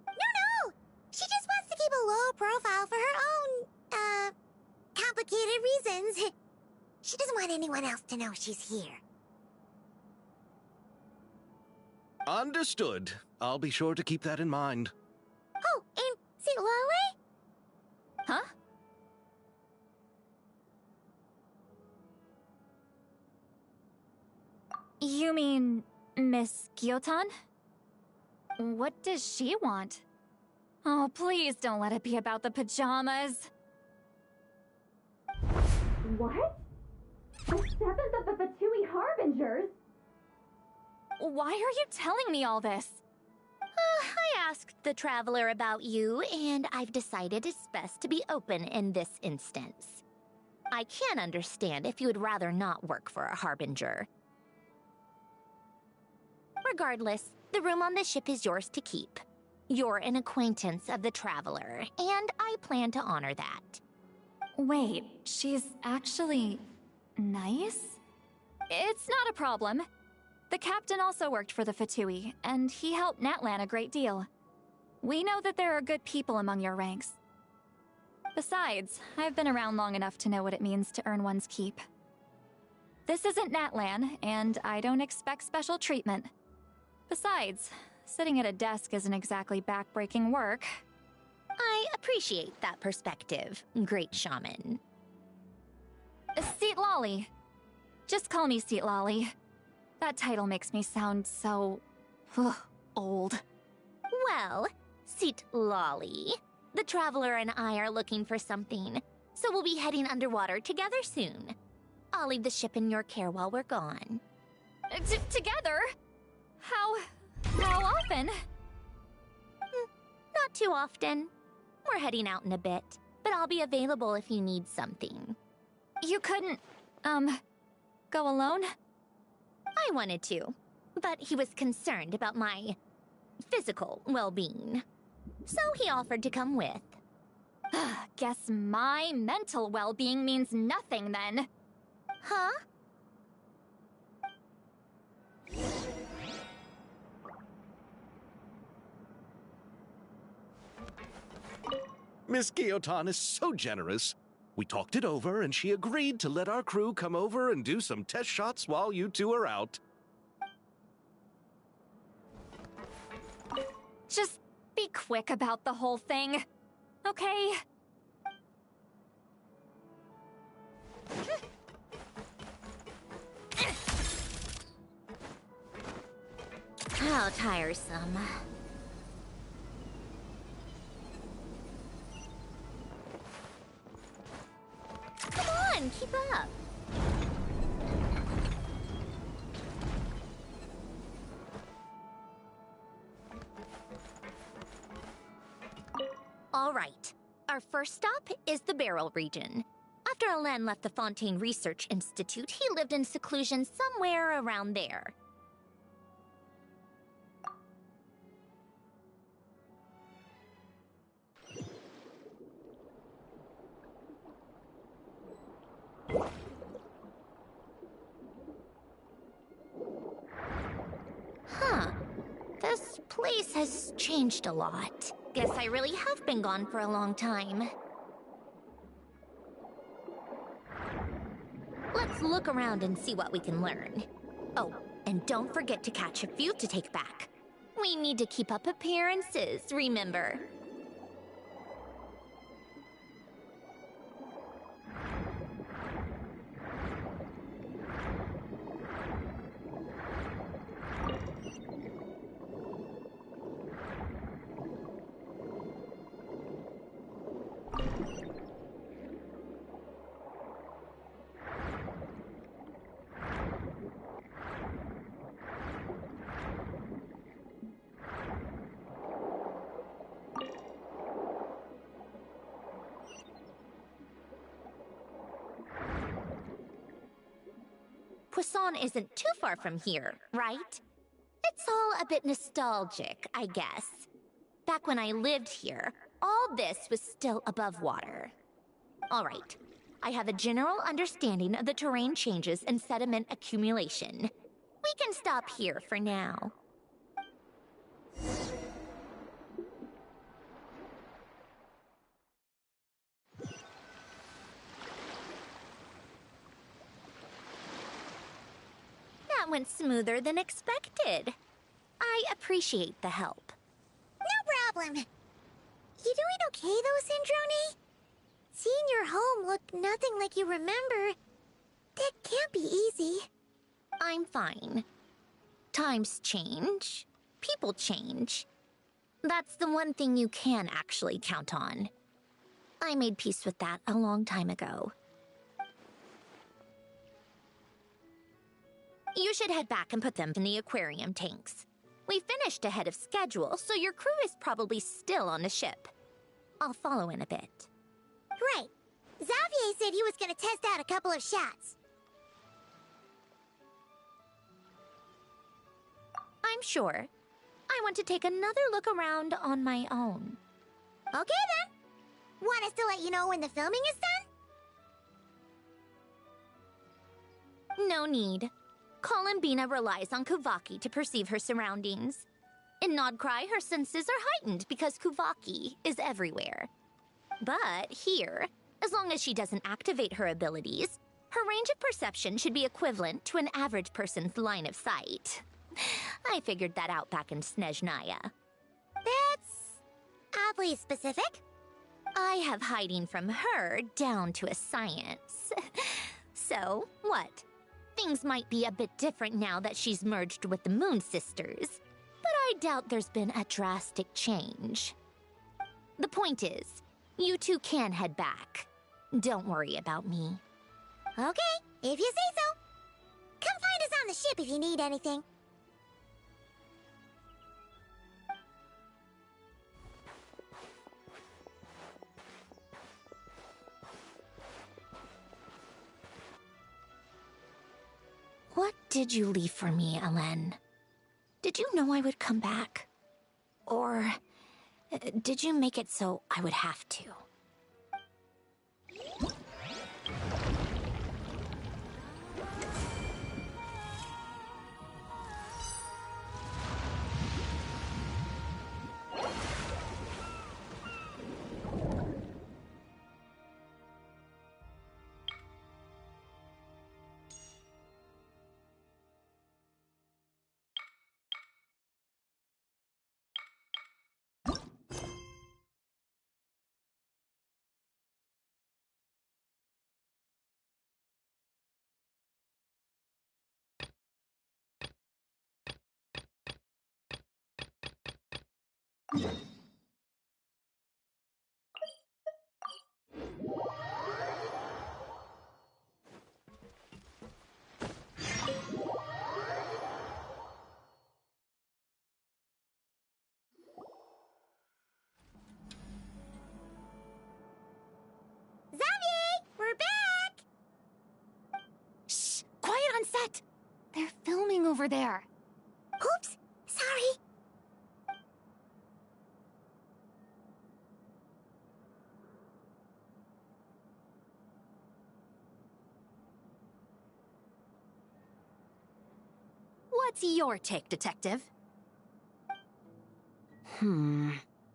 No! She just wants to keep a low profile for her own, complicated reasons. She doesn't want anyone else to know she's here. Understood. I'll be sure to keep that in mind. Oh, and St. Lale? Huh? You mean Miss Guillotin? What does she want? Oh, please don't let it be about the pajamas. What? The 7th of the Fatui Harbingers? Why are you telling me all this? I asked the Traveler about you, and I've decided it's best to be open in this instance. I can understand if you would rather not work for a Harbinger. Regardless, the room on the ship is yours to keep. You're an acquaintance of the Traveler, and I plan to honor that. Wait, she's actually nice? It's not a problem. The captain also worked for the Fatui, and he helped Natlan a great deal. We know that there are good people among your ranks. Besides, I've been around long enough to know what it means to earn one's keep. This isn't Natlan, and I don't expect special treatment. Besides, sitting at a desk isn't exactly backbreaking work. I appreciate that perspective, great shaman. Seat Lolly. Just call me Seat Lolly. That title makes me sound so... old. Well, Seat Lolly, the Traveler and I are looking for something, so we'll be heading underwater together soon. I'll leave the ship in your care while we're gone. Together? How often? Not too often. We're heading out in a bit, but I'll be available if you need something. You couldn't, go alone? I wanted to, but he was concerned about my physical well-being. So he offered to come with. Guess my mental well-being means nothing then. Huh? Miss Guillotin is so generous. We talked it over, and she agreed to let our crew come over and do some test shots while you two are out. Just be quick about the whole thing, okay? How tiresome. Come on, keep up. All right. Our first stop is the Barrel region. After Alain left the Fontaine Research Institute, he lived in seclusion somewhere around there. Huh. This place has changed a lot. Guess I really have been gone for a long time. Let's look around and see what we can learn. Oh, and don't forget to catch a few to take back. We need to keep up appearances, remember? Poisson isn't too far from here, right? It's all a bit nostalgic, I guess. Back when I lived here, all this was still above water. All right, I have a general understanding of the terrain changes and sediment accumulation. We can stop here for now. That went smoother than expected. I appreciate the help. No problem. You doing okay though, Syndrome? Seeing your home look nothing like you remember, that can't be easy. I'm fine. Times change. People change. That's the one thing you can actually count on. I made peace with that a long time ago. You should head back and put them in the aquarium tanks. We finished ahead of schedule, so your crew is probably still on the ship. I'll follow in a bit. Right. Xavier said he was gonna test out a couple of shots. I'm sure. I want to take another look around on my own. Okay then. Want us to let you know when the filming is done? No need. Columbina relies on Kuvaki to perceive her surroundings. In Nodcry, her senses are heightened because Kuvaki is everywhere. But here, as long as she doesn't activate her abilities, her range of perception should be equivalent to an average person's line of sight. I figured that out back in Snezhnaya. That's oddly specific. I have hiding from her down to a science. So, what? Things might be a bit different now that she's merged with the Moon Sisters, but I doubt there's been a drastic change. The point is, you two can head back. Don't worry about me. Okay, if you say so. Come find us on the ship if you need anything. What did you leave for me, Alain? Did you know I would come back? Or did you make it so I would have to? We're back! Shh! Quiet on set! They're filming over there. Oops, sorry. What's your take, Detective?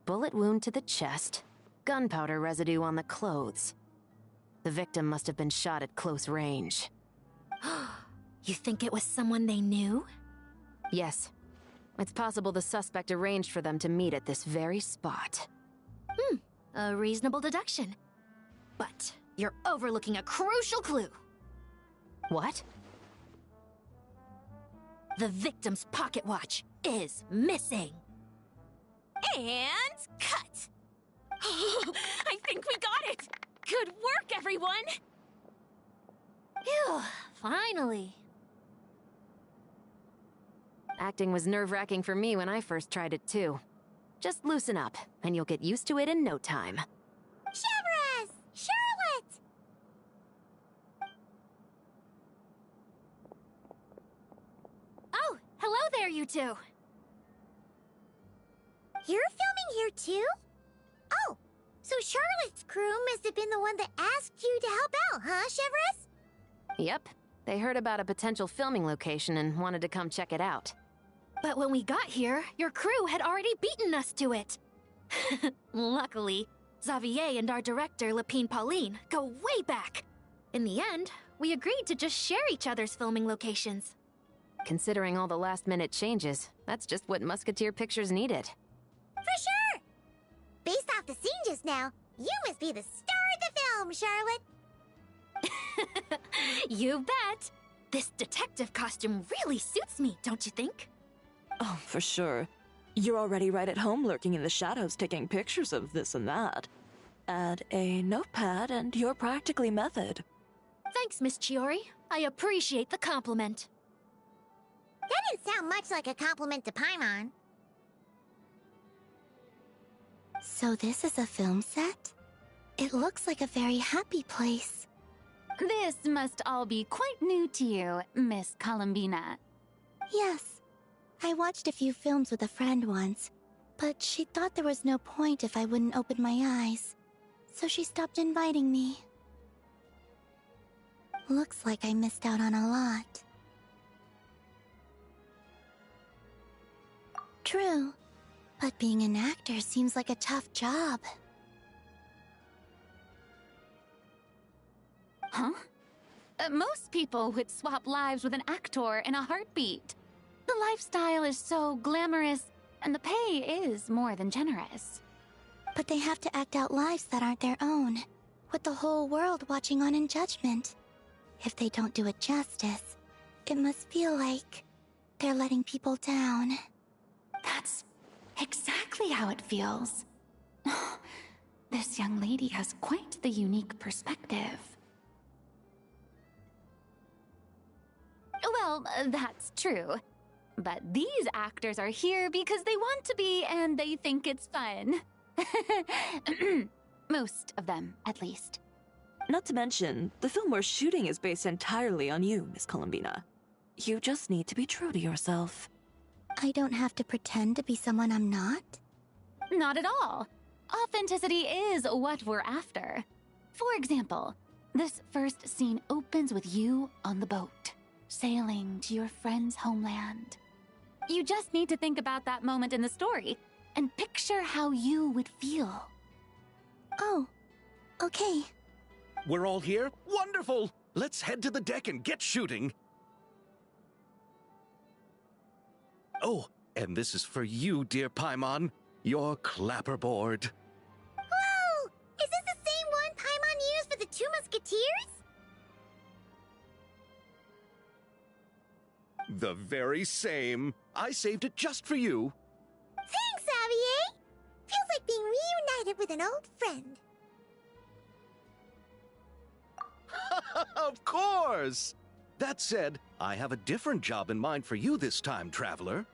Bullet wound to the chest. Gunpowder residue on the clothes. The victim must have been shot at close range. You think it was someone they knew? Yes. It's possible the suspect arranged for them to meet at this very spot. A reasonable deduction. But you're overlooking a crucial clue. What? The victim's pocket watch is missing. And cut! I think we got it! Good work, everyone! Phew, finally. Acting was nerve-wracking for me when I first tried it too. Just loosen up, and you'll get used to it in no time. Severus! Charlotte! Oh, hello there, you two. You're filming here too? Oh, so Charlotte's crew must have been the one that asked you to help out, huh, Severus? Yep. They heard about a potential filming location and wanted to come check it out. But when we got here, your crew had already beaten us to it. Luckily, Xavier and our director, Lapine Pauline, go way back. In the end, we agreed to just share each other's filming locations. Considering all the last-minute changes, that's just what Musketeer Pictures needed. For sure! Based off the scene just now, you must be the star of the film, Charlotte! You bet! This detective costume really suits me, don't you think? Oh, for sure. You're already right at home lurking in the shadows taking pictures of this and that. Add a notepad and you're practically method. Thanks, Miss Chiori. I appreciate the compliment. That didn't sound much like a compliment to Paimon. So this is a film set? It looks like a very happy place. This must all be quite new to you, Miss Columbina. Yes. I watched a few films with a friend once, but she thought there was no point if I wouldn't open my eyes. So she stopped inviting me. Looks like I missed out on a lot. True, but being an actor seems like a tough job. Huh? Most people would swap lives with an actor in a heartbeat. The lifestyle is so glamorous, and the pay is more than generous. But they have to act out lives that aren't their own, with the whole world watching on in judgment. If they don't do it justice, it must feel like they're letting people down. That's exactly how it feels. This young lady has quite the unique perspective. Well, that's true. But these actors are here because they want to be and they think it's fun. Most of them, at least. Not to mention, the film we're shooting is based entirely on you, Miss Columbina. You just need to be true to yourself. I don't have to pretend to be someone I'm not? Not at all. Authenticity is what we're after. For example, this first scene opens with you on the boat, sailing to your friend's homeland. You just need to think about that moment in the story and picture how you would feel. Oh, okay. We're all here? Wonderful! Let's head to the deck and get shooting. Oh, and this is for you, dear Paimon. Your clapperboard. Whoa! Is this the same one Paimon used for the Two Musketeers? The very same. I saved it just for you. Thanks, Xavier! Feels like being reunited with an old friend. Of course! That said, I have a different job in mind for you this time, Traveler.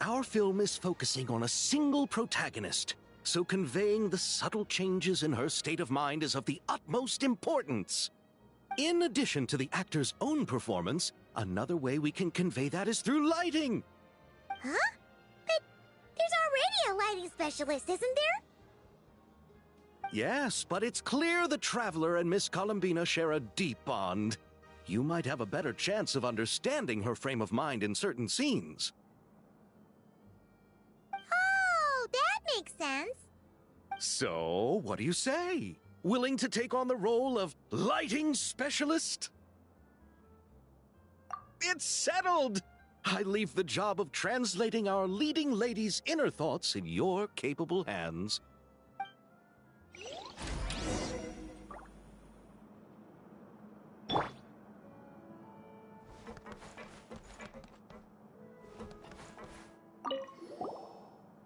Our film is focusing on a single protagonist, so conveying the subtle changes in her state of mind is of the utmost importance. In addition to the actor's own performance, another way we can convey that is through lighting. Huh? But there's already a lighting specialist, isn't there? Yes, but it's clear the Traveler and Miss Columbina share a deep bond. You might have a better chance of understanding her frame of mind in certain scenes. Oh, that makes sense. So, what do you say? Willing to take on the role of lighting specialist? It's settled! I leave the job of translating our leading lady's inner thoughts in your capable hands.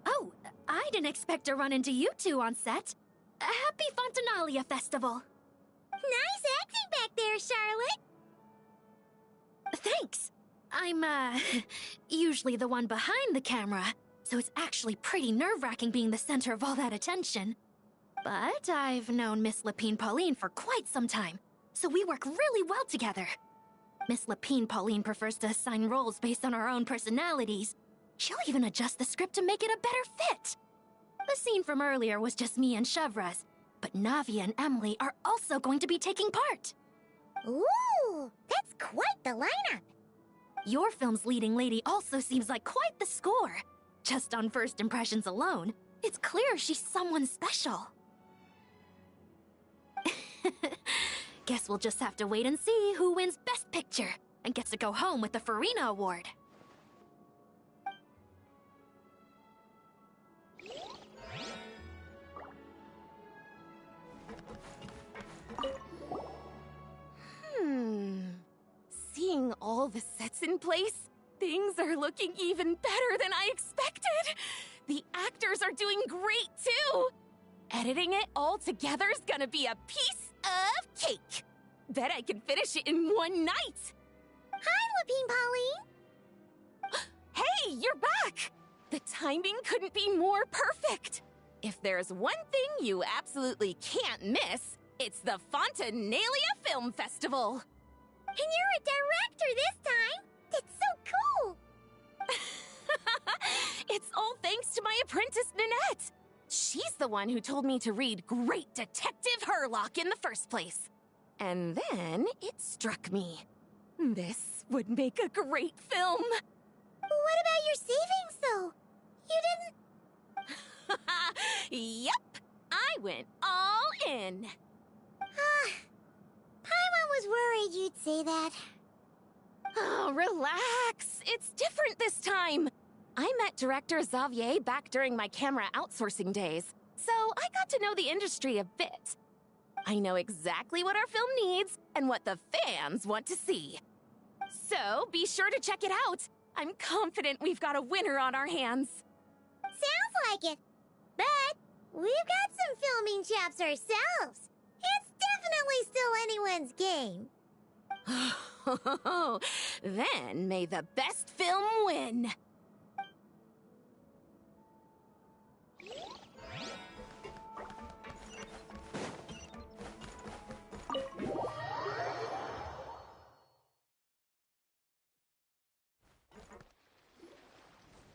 Oh, I didn't expect to run into you two on set. Happy Fontinalia Festival. Nice acting back there, Charlotte. Thanks. I'm, usually the one behind the camera, so it's actually pretty nerve-wracking being the center of all that attention. But I've known Miss Lapine Pauline for quite some time, so we work really well together. Miss Lapine Pauline prefers to assign roles based on our own personalities. She'll even adjust the script to make it a better fit. The scene from earlier was just me and Chevraz, but Navia and Emily are also going to be taking part. Ooh, that's quite the lineup. Your film's leading lady also seems like quite the score. Just on first impressions alone, it's clear she's someone special. Guess we'll just have to wait and see who wins Best Picture and gets to go home with the Farina Award. Seeing all the sets in place, things are looking even better than I expected. The actors are doing great too. Editing it all together is gonna be a piece of cake. Bet I can finish it in one night. Hi, Lapine Pauline. Hey, you're back! The timing couldn't be more perfect. If there's one thing you absolutely can't miss, it's the Fontinalia Film Festival. And you're a director this time. That's so cool. It's all thanks to my apprentice, Nanette. She's the one who told me to read Great Detective Herlock in the first place. And then it struck me. This would make a great film. What about your savings, though? You didn't... Yep, I went all in. Paimon was worried you'd say that. Oh, relax. It's different this time. I met director Xavier back during my camera outsourcing days, so I got to know the industry a bit. I know exactly what our film needs and what the fans want to see. So be sure to check it out. I'm confident we've got a winner on our hands. Sounds like it. But we've got some filming chops ourselves. It's definitely still anyone's game. Then may the best film win.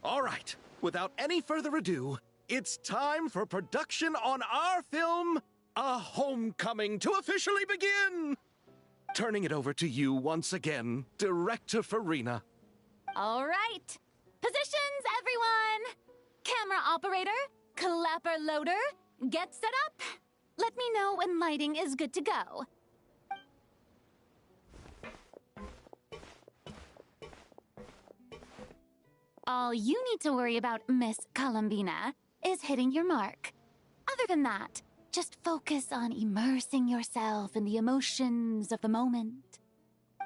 All right, without any further ado, it's time for production on our film, A Homecoming, to officially begin! Turning it over to you once again, Director Farina. All right. Positions, everyone! Camera operator, clapper loader, get set up. Let me know when lighting is good to go. All you need to worry about, Miss Columbina, is hitting your mark. Other than that, just focus on immersing yourself in the emotions of the moment.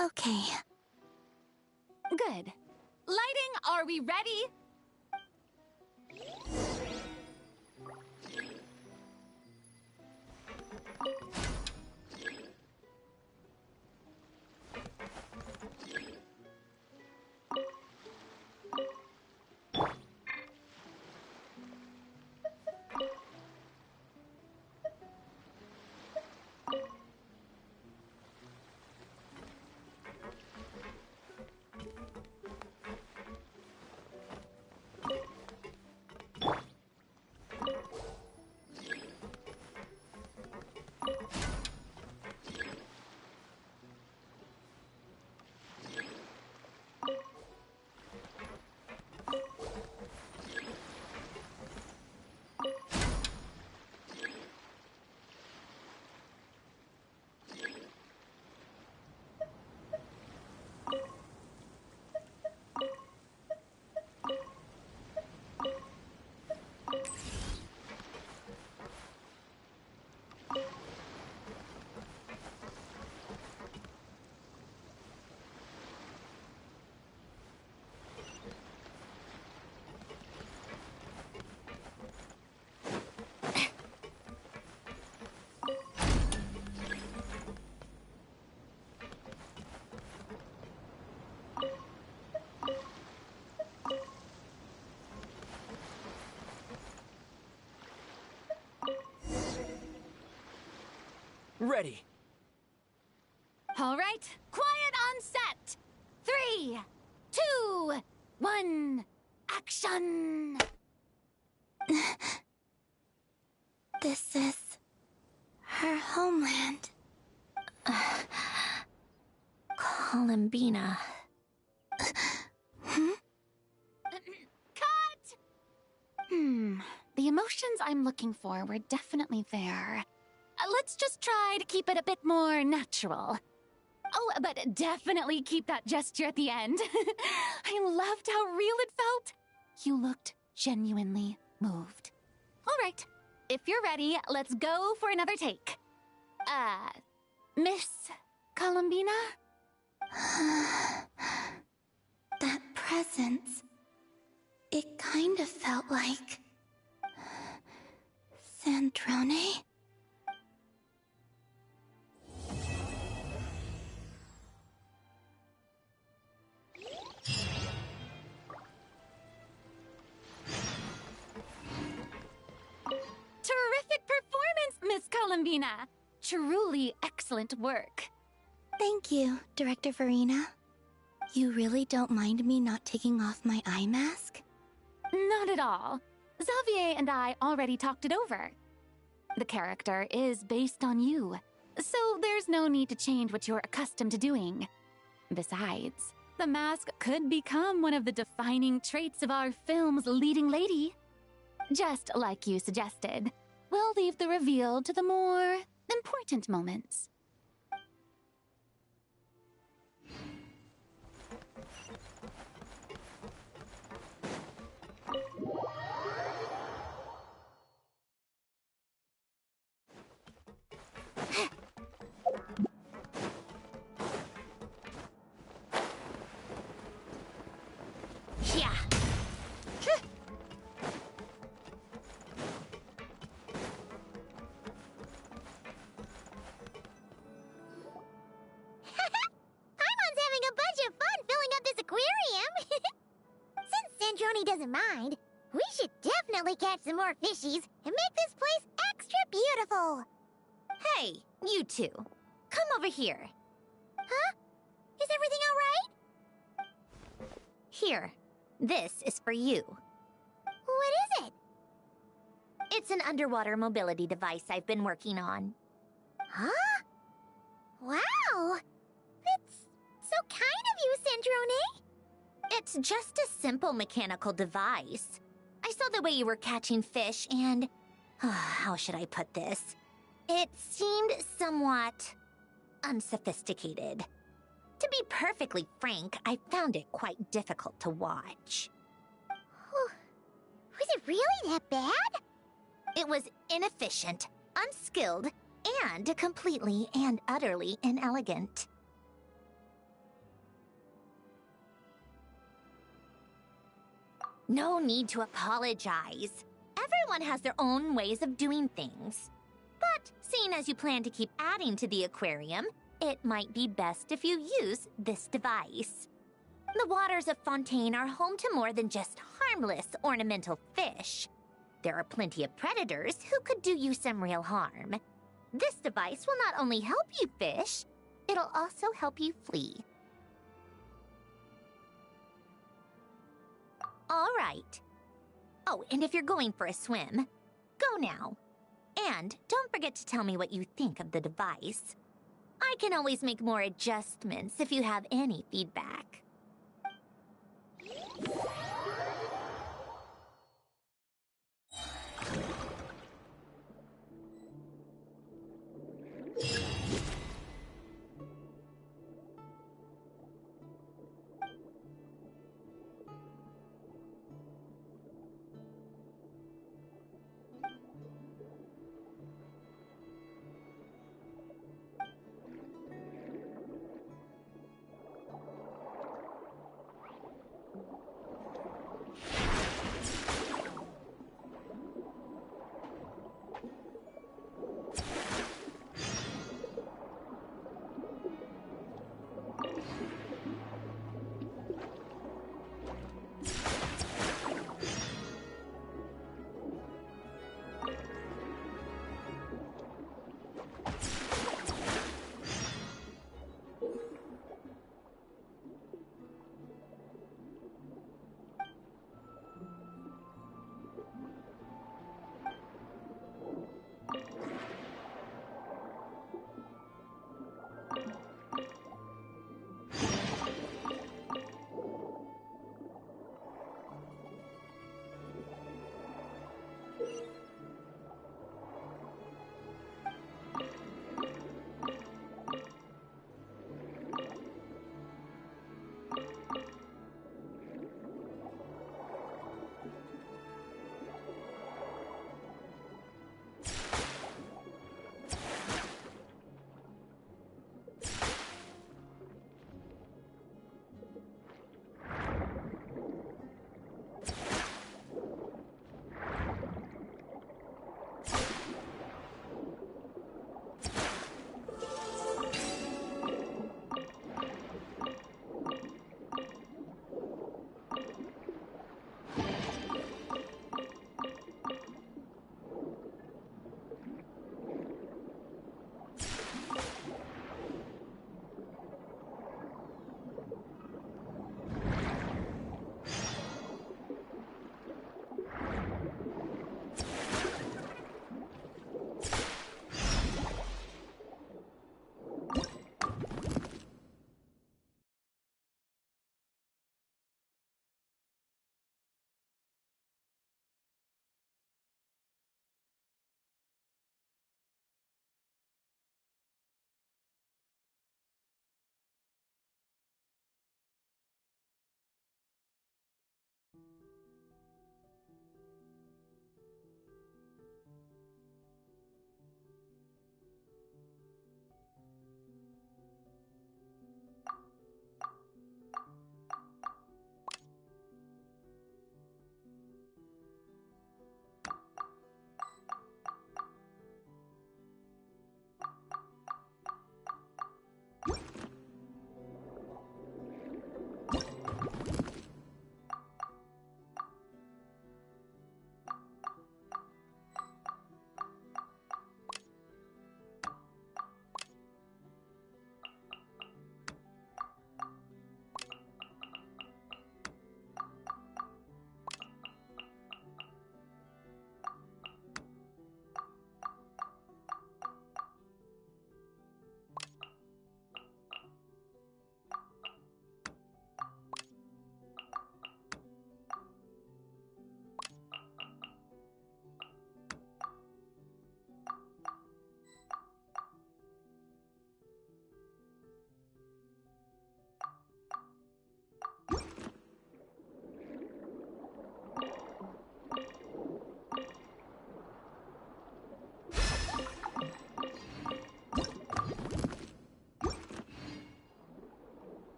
Okay. Good. Lighting, are we ready? Ready. All right, quiet on set. 3, 2, 1, action! This is her homeland. Columbina. Cut! The emotions I'm looking for were definitely there. Let's just try to keep it a bit more natural. Oh, but definitely keep that gesture at the end. I loved how real it felt. You looked genuinely moved. All right, if you're ready, let's go for another take. Miss Columbina? That presence. It kind of felt like... Sandrone? Terrific performance, Miss Columbina! Truly excellent work. Thank you, Director Farina. You really don't mind me not taking off my eye mask? Not at all. Xavier and I already talked it over. The character is based on you, so there's no need to change what you're accustomed to doing. Besides, the mask could become one of the defining traits of our film's leading lady. Just like you suggested, we'll leave the reveal to the more important moments. Yeah. Paimon's having a bunch of fun filling up this aquarium. Since Sandrone doesn't mind, we should definitely catch some more fishies and make this place extra beautiful. Hey, you two. Come over here. Huh? Is everything all right? Here. This is for you. It's an underwater mobility device I've been working on. Huh? Wow! That's so kind of you, Cendrone. It's just a simple mechanical device. I saw the way you were catching fish and... how should I put this? It seemed somewhat... unsophisticated. To be perfectly frank, I found it quite difficult to watch. Was it really that bad? It was inefficient, unskilled, and completely and utterly inelegant. No need to apologize. Everyone has their own ways of doing things. But seeing as you plan to keep adding to the aquarium, it might be best if you use this device. The waters of Fontaine are home to more than just harmless ornamental fish. There are plenty of predators who could do you some real harm. This device will not only help you fish, it'll also help you flee. All right. Oh, and if you're going for a swim, go now. And don't forget to tell me what you think of the device. I can always make more adjustments if you have any feedback.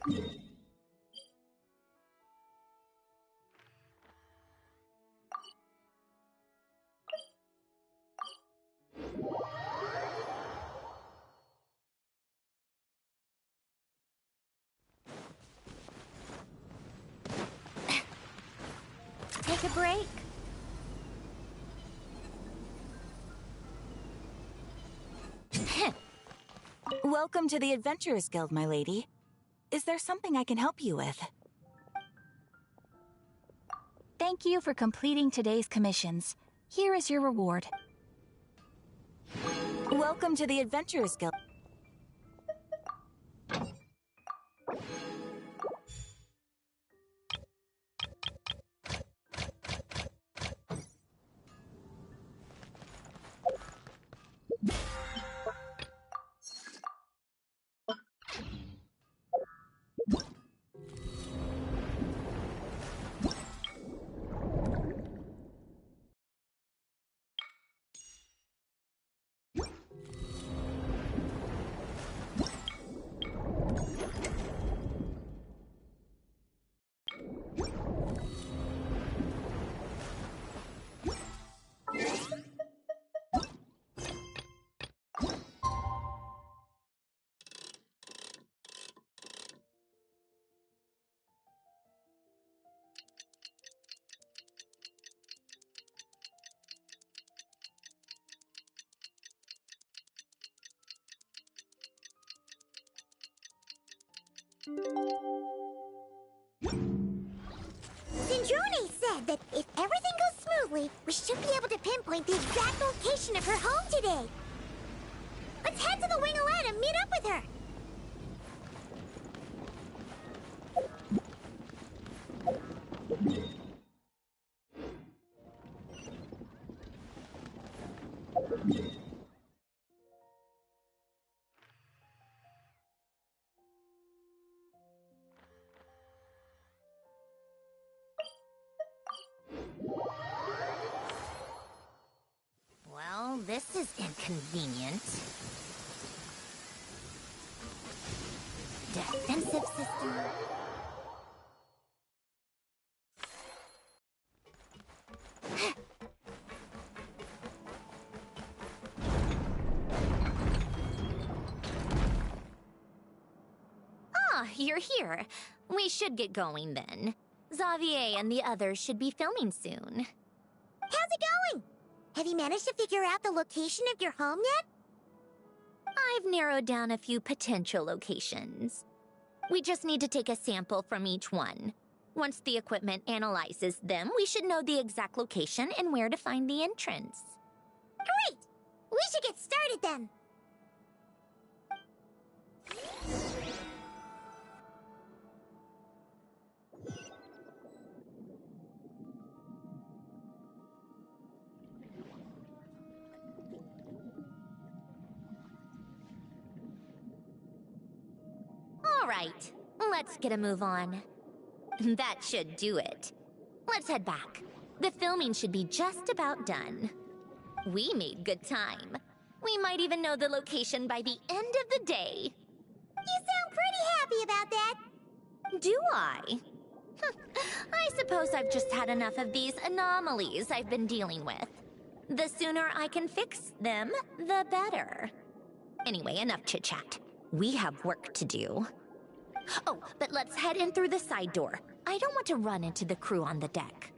Take a break. Welcome to the Adventurers Guild, my lady. Is there something I can help you with? Thank you for completing today's commissions. Here is your reward. Welcome to the Adventurers Guild. Sindrone said that if everything goes smoothly, we should be able to pinpoint the exact location of her home today. Let's head to the Wing Alette and meet up with her. Well, this is inconvenient. Defensive system. Ah, you're here. We should get going then. Xavier and the others should be filming soon. How's it going? Have you managed to figure out the location of your home yet? I've narrowed down a few potential locations. We just need to take a sample from each one. Once the equipment analyzes them, we should know the exact location and where to find the entrance. Great! We should get started then. All right, let's get a move on. That should do it. Let's head back. The filming should be just about done. We made good time. We might even know the location by the end of the day. You sound pretty happy about that. Do I? I suppose I've just had enough of these anomalies I've been dealing with. The sooner I can fix them, the better. Anyway, enough chit-chat. We have work to do. Oh, but let's head in through the side door. I don't want to run into the crew on the deck.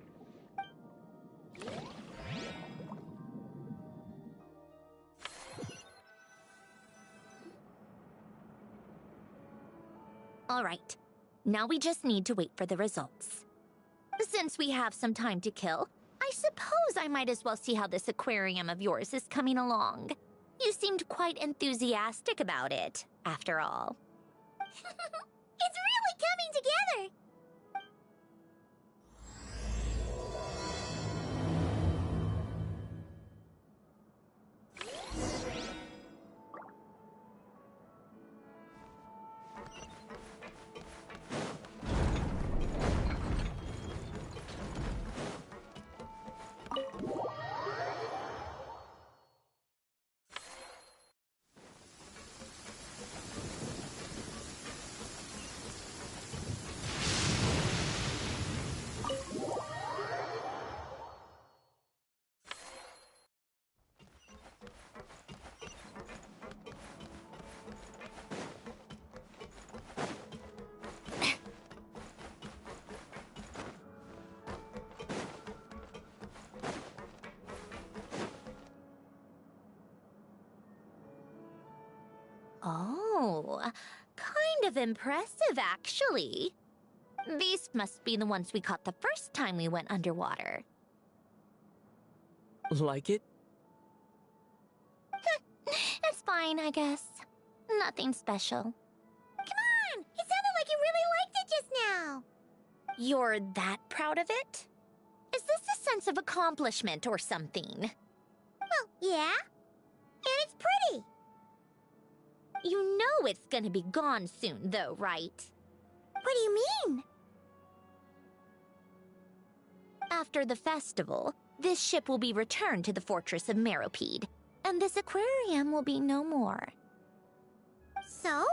All right. Now we just need to wait for the results. Since we have some time to kill, I suppose I might as well see how this aquarium of yours is coming along. You seemed quite enthusiastic about it, after all. It's really coming together! of impressive, actually. These must be the ones we caught the first time we went underwater. Like it? It's fine, I guess. Nothing special. Come on! It sounded like you really liked it just now! You're that proud of it? Is this a sense of accomplishment or something? Well, yeah. And it's pretty. You know it's gonna be gone soon, though, right? What do you mean? After the festival, this ship will be returned to the fortress of Meropide, and this aquarium will be no more. So?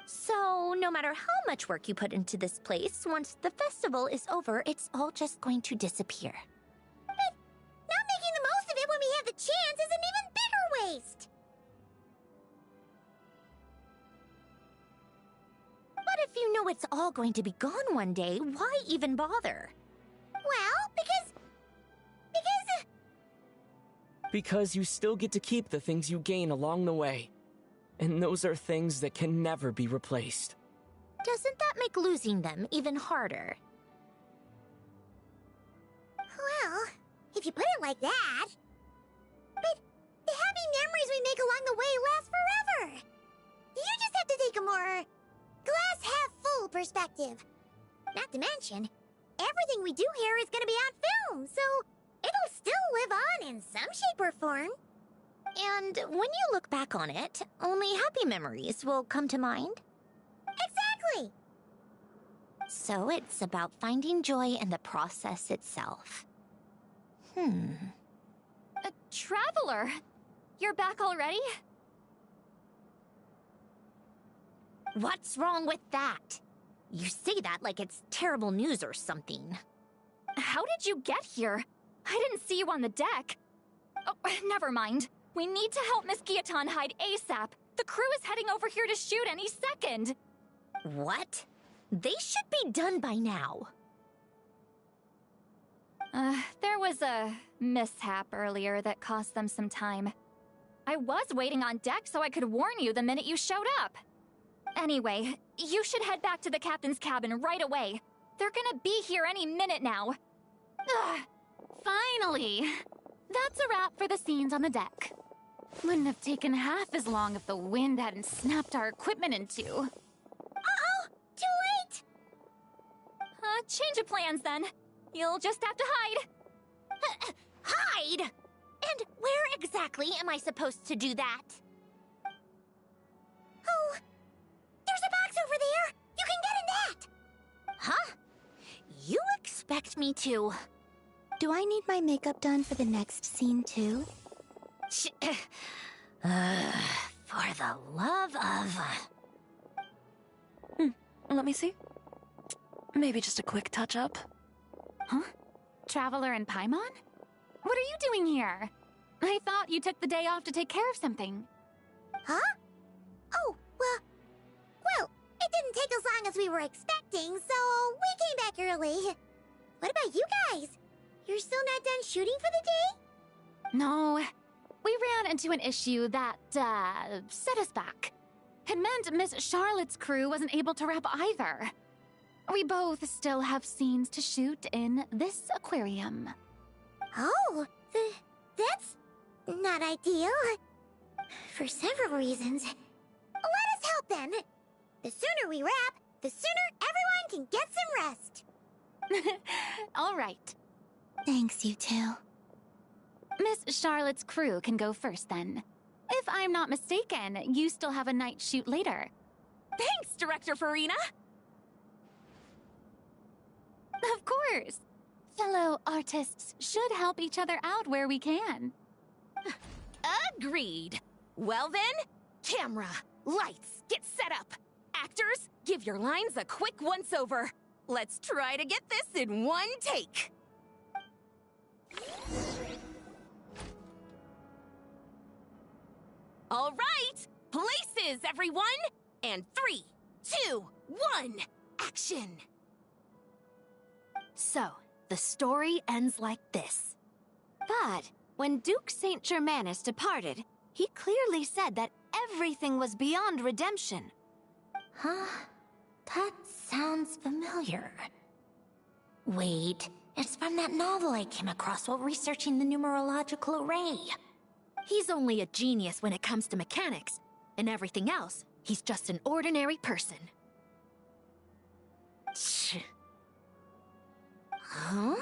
So, no matter how much work you put into this place, once the festival is over, it's all just going to disappear. But not making the most of it when we have the chance is an even bigger waste! But if you know it's all going to be gone one day, why even bother? Well, because Because you still get to keep the things you gain along the way. And those are things that can never be replaced. Doesn't that make losing them even harder? well, if you put it like that. But the happy memories we make along the way last forever. You just have to take a more glass half full perspective. Not to mention, everything we do here is gonna be on film, so it'll still live on in some shape or form. And when you look back on it, only happy memories will come to mind? Exactly! So it's about finding joy in the process itself. Traveler! You're back already? What's wrong with that? You say that like it's terrible news or something. How did you get here? I didn't see you on the deck. Oh, never mind. We need to help Miss Guillotin hide ASAP. The crew is heading over here to shoot any second. What? They should be done by now. There was a mishap earlier that cost them some time. I was waiting on deck so I could warn you the minute you showed up. Anyway, you should head back to the captain's cabin right away. They're gonna be here any minute now. Ugh, finally! That's a wrap for the scenes on the deck. Wouldn't have taken half as long if the wind hadn't snapped our equipment in two. Uh-oh! Too late! Change of plans then. You'll just have to hide. Hide? And where exactly am I supposed to do that? Oh! There's a box over there! You can get in that! Huh? You expect me to... Do I need my makeup done for the next scene too? For the love of... Let me see. Maybe just a quick touch-up. Huh? Traveler and Paimon? What are you doing here? I thought you took the day off to take care of something. Huh? Oh, well, it didn't take as long as we were expecting, so we came back early. What about you guys? You're still not done shooting for the day? No, we ran into an issue that, set us back. It meant Miss Charlotte's crew wasn't able to wrap either. We both still have scenes to shoot in this aquarium. Oh, that's not ideal. For several reasons. Let us help then. The sooner we wrap, the sooner everyone can get some rest. All right. Thanks, you two. Miss Charlotte's crew can go first then. If I'm not mistaken, you still have a night shoot later. Thanks, Director Farina! Of course. Fellow artists should help each other out where we can. Agreed. Well then, camera, lights, get set up. Actors, give your lines a quick once-over. Let's try to get this in one take. All right, places, everyone! And 3, 2, 1, action! So, the story ends like this. But when Duke Saint Germanus departed, he clearly said that everything was beyond redemption. Huh? That sounds familiar. Wait, it's from that novel I came across while researching the numerological array. He's only a genius when it comes to mechanics. And everything else, he's just an ordinary person. Huh?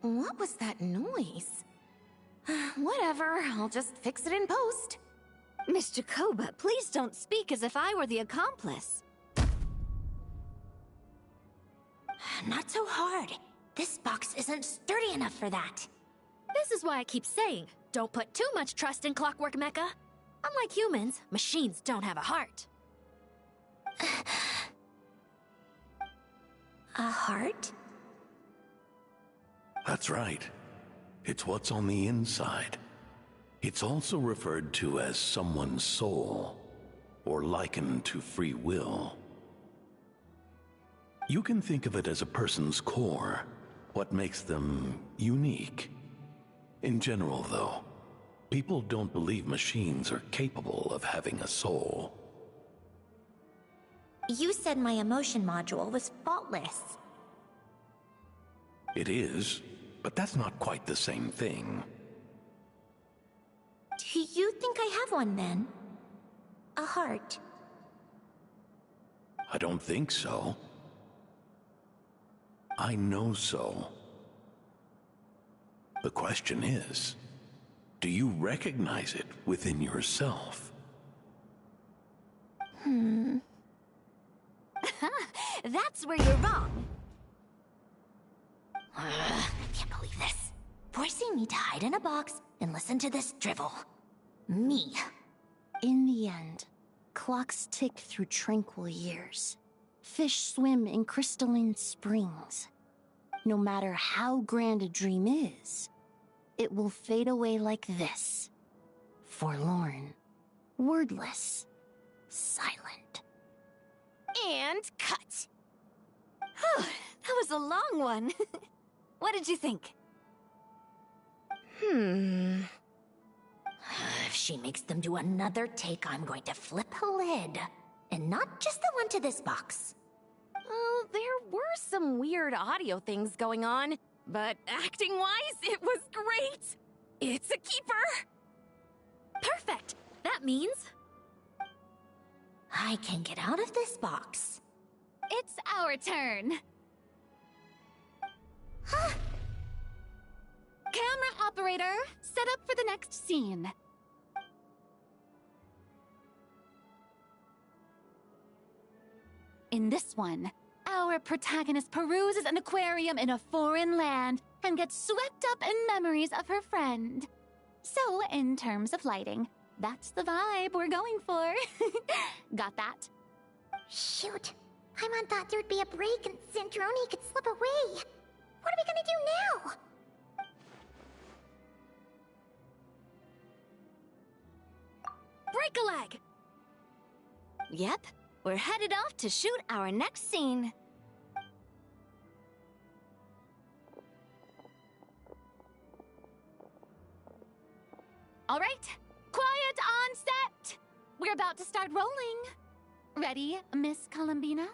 What was that noise? Whatever, I'll just fix it in post. Miss Jacoba, please don't speak as if I were the accomplice. Not so hard. This box isn't sturdy enough for that. This is why I keep saying, don't put too much trust in Clockwork Mecha. Unlike humans, machines don't have a heart. A heart? That's right. It's what's on the inside. It's also referred to as someone's soul, or likened to free will. You can think of it as a person's core, what makes them unique. In general, though, people don't believe machines are capable of having a soul. You said my emotion module was faultless. It is, but that's not quite the same thing. Do you think I have one then? A heart? I don't think so. I know so. The question is, do you recognize it within yourself? That's where you're wrong. I can't believe this. Forcing me to hide in a box and listen to this drivel. Me. In the end, clocks tick through tranquil years. Fish swim in crystalline springs. No matter how grand a dream is, it will fade away like this. Forlorn, wordless, silent. And cut. Whew, that was a long one. What did you think? If she makes them do another take, I'm going to flip a lid. And not just the one to this box. Oh, there were some weird audio things going on, but acting-wise, it was great! It's a keeper! Perfect! That means... I can get out of this box. It's our turn. Camera operator, set up for the next scene. In this one, our protagonist peruses an aquarium in a foreign land and gets swept up in memories of her friend. So, in terms of lighting, that's the vibe we're going for. Got that? Shoot. Paimon thought there'd be a break and Centroni could slip away. What are we gonna do now? Break a leg! Yep, we're headed off to shoot our next scene. All right, quiet on set. We're about to start rolling. Ready, Miss Columbina?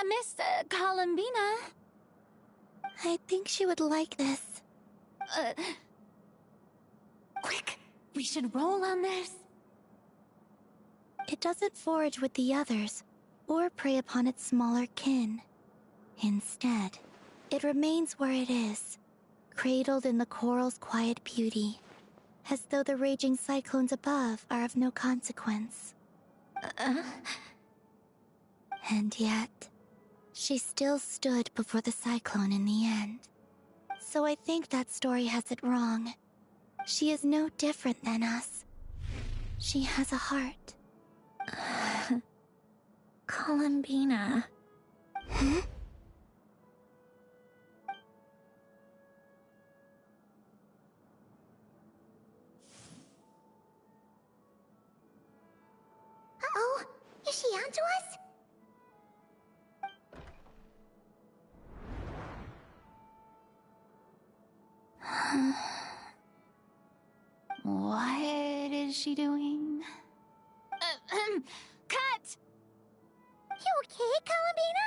Miss Columbina? I think she would like this. Quick, we should roll on this. It doesn't forage with the others, or prey upon its smaller kin. Instead, it remains where it is, cradled in the coral's quiet beauty, as though the raging cyclones above are of no consequence. And yet, she still stood before the cyclone in the end. So I think that story has it wrong. She is no different than us. She has a heart. Columbina. Hmm? Uh-oh. Is she onto us? What is she doing? Cut! You okay, Columbina?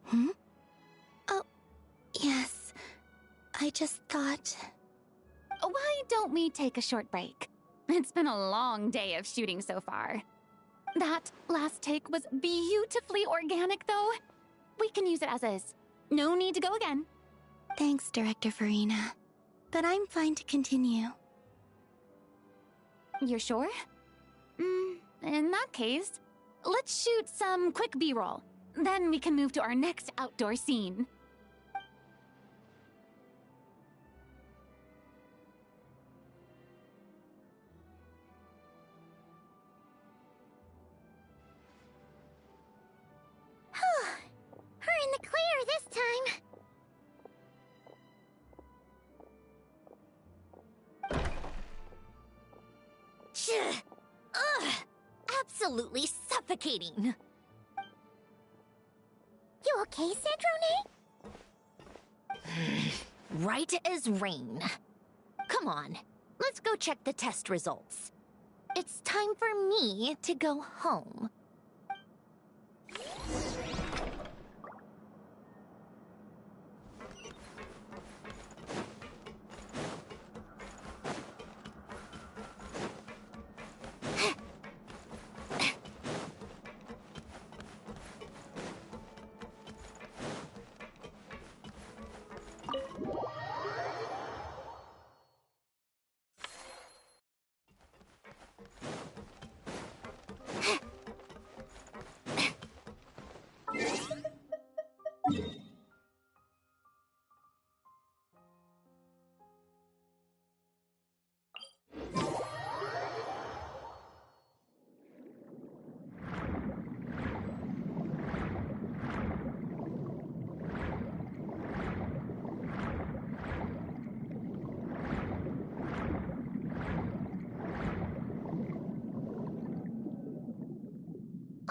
Hmm? Oh, yes. I just thought... Why don't we take a short break? It's been a long day of shooting so far. That last take was beautifully organic, though. We can use it as is. No need to go again. Thanks, Director Farina. But I'm fine to continue. You're sure? In that case, let's shoot some quick B-roll. Then we can move to our next outdoor scene. We're in the clear this time. Ugh! Absolutely suffocating. You okay, Sandrone? Right as rain. Come on, let's go check the test results. It's time for me to go home.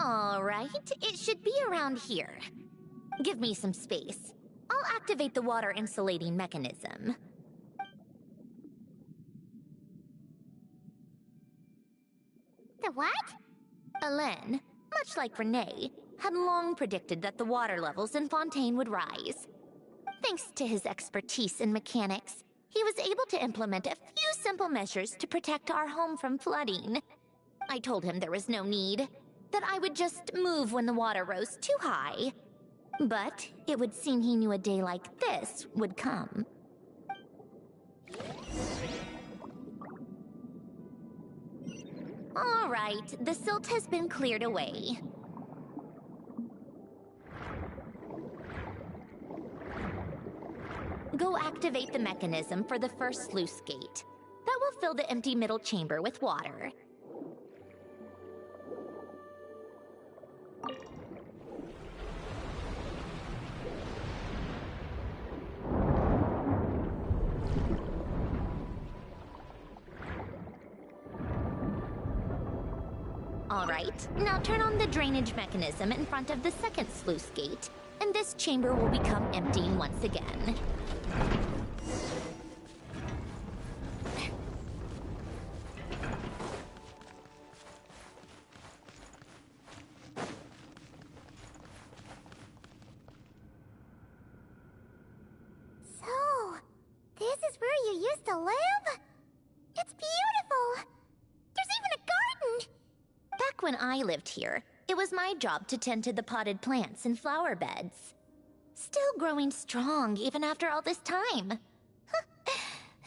All right, it should be around here. Give me some space. I'll activate the water insulating mechanism. The what? Alain, much like Renee, had long predicted that the water levels in Fontaine would rise. Thanks to his expertise in mechanics, he was able to implement a few simple measures to protect our home from flooding. I told him there was no need, that I would just move when the water rose too high. But it would seem he knew a day like this would come. All right, the silt has been cleared away. Go activate the mechanism for the first sluice gate. That will fill the empty middle chamber with water. All right, now turn on the drainage mechanism in front of the second sluice gate, and this chamber will become empty once again. So, this is where you used to live? It's beautiful! There's even a garden! Back when I lived here, it was my job to tend to the potted plants and flower beds. Still growing strong even after all this time.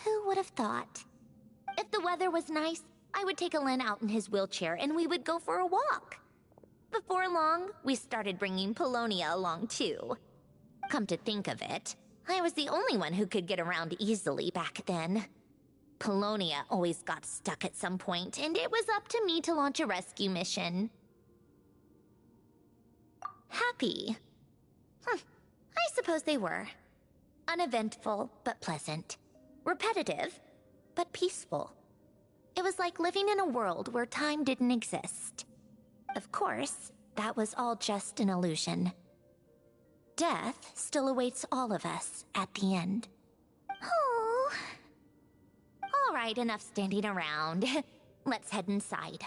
Who would have thought? If the weather was nice, I would take Alain out in his wheelchair and we would go for a walk. Before long, we started bringing Polonia along too. Come to think of it, I was the only one who could get around easily back then. Polonia always got stuck at some point, and it was up to me to launch a rescue mission. Happy. I suppose they were. Uneventful, but pleasant. Repetitive, but peaceful. It was like living in a world where time didn't exist. Of course, that was all just an illusion. death still awaits all of us at the end. Oh. All right, enough standing around. Let's head inside.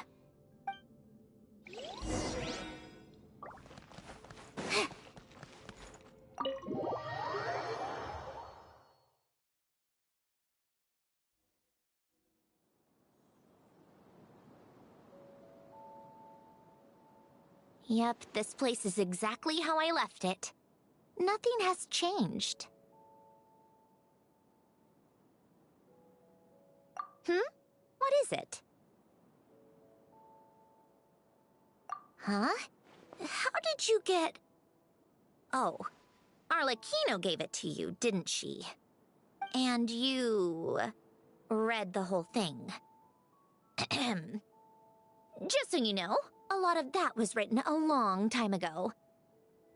Yep, this place is exactly how I left it. Nothing has changed. What is it? Huh? How did you get... Oh, Arlecchino gave it to you, didn't she? And you... read the whole thing. Just so you know, a lot of that was written a long time ago.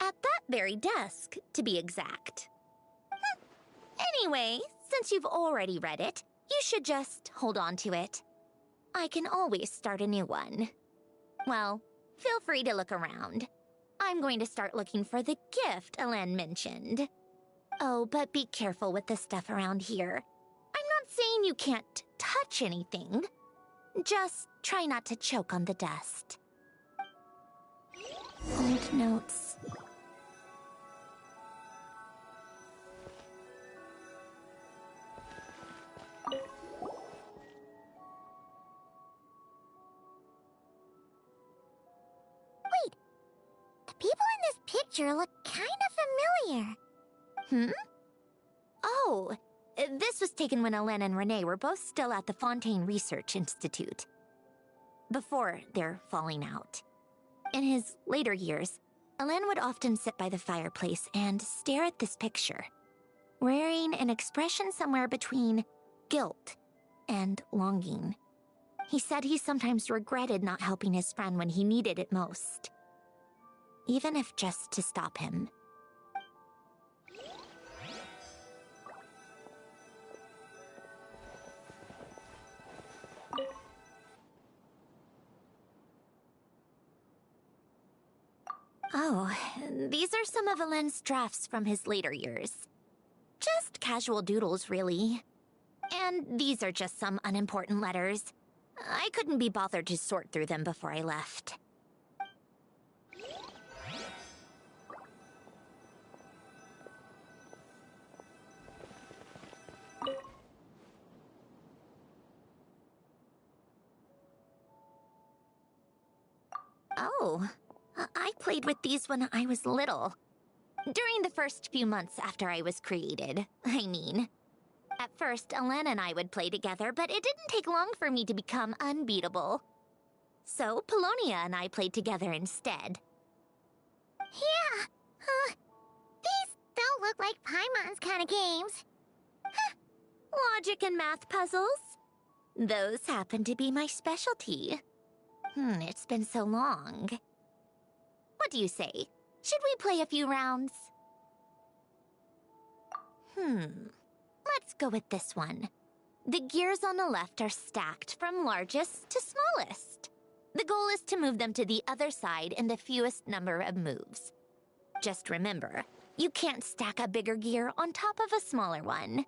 At that very desk, to be exact. Anyway, since you've already read it, you should just hold on to it. I can always start a new one. Well, feel free to look around. I'm going to start looking for the gift Elen mentioned. Oh, but be careful with the stuff around here. I'm not saying you can't touch anything. Just try not to choke on the dust. Old notes. Wait, the people in this picture look kind of familiar. Oh, this was taken when Elen and Renee were both still at the Fontaine Research Institute. Before their falling out. In his later years, Elen would often sit by the fireplace and stare at this picture, wearing an expression somewhere between guilt and longing. He said he sometimes regretted not helping his friend when he needed it most, even if just to stop him. Oh, these are some of Elen's drafts from his later years. Just casual doodles, really. And these are just some unimportant letters. I couldn't be bothered to sort through them before I left. Oh, I played with these when I was little. During the first few months after I was created, I mean. At first, Elen and I would play together, but it didn't take long for me to become unbeatable. So, Polonia and I played together instead. Yeah, these don't look like Paimon's kind of games. Logic and math puzzles? Those happen to be my specialty. It's been so long. What do you say? Should we play a few rounds? Let's go with this one. The gears on the left are stacked from largest to smallest. The goal is to move them to the other side in the fewest number of moves. Just remember, you can't stack a bigger gear on top of a smaller one.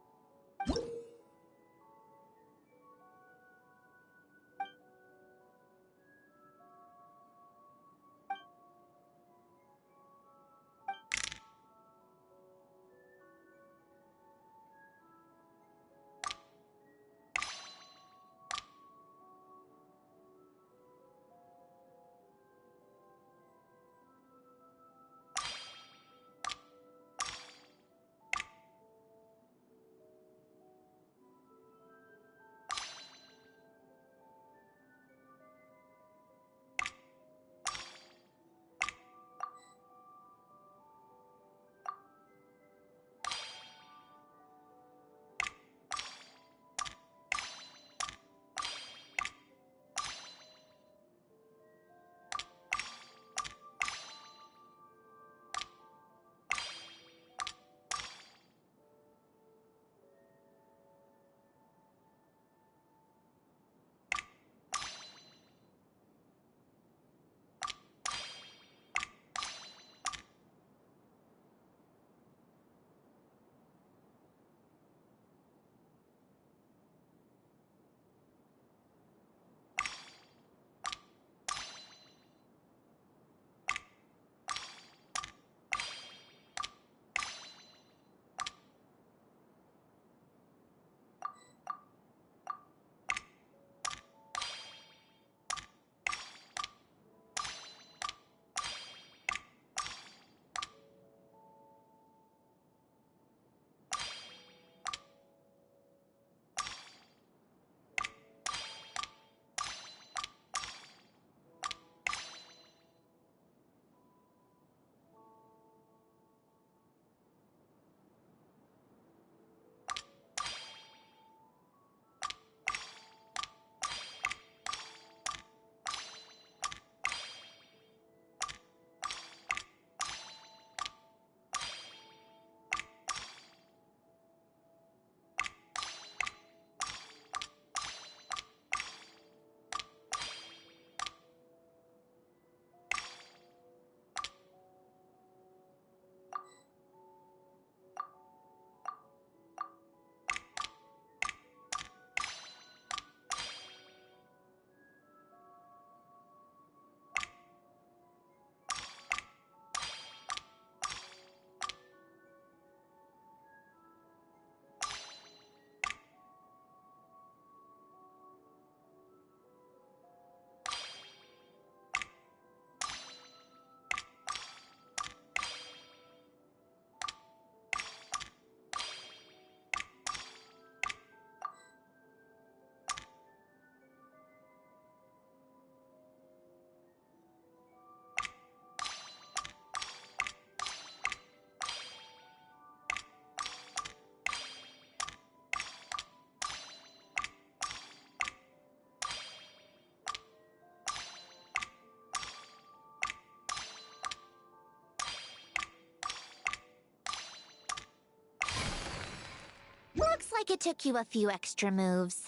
like it took you a few extra moves.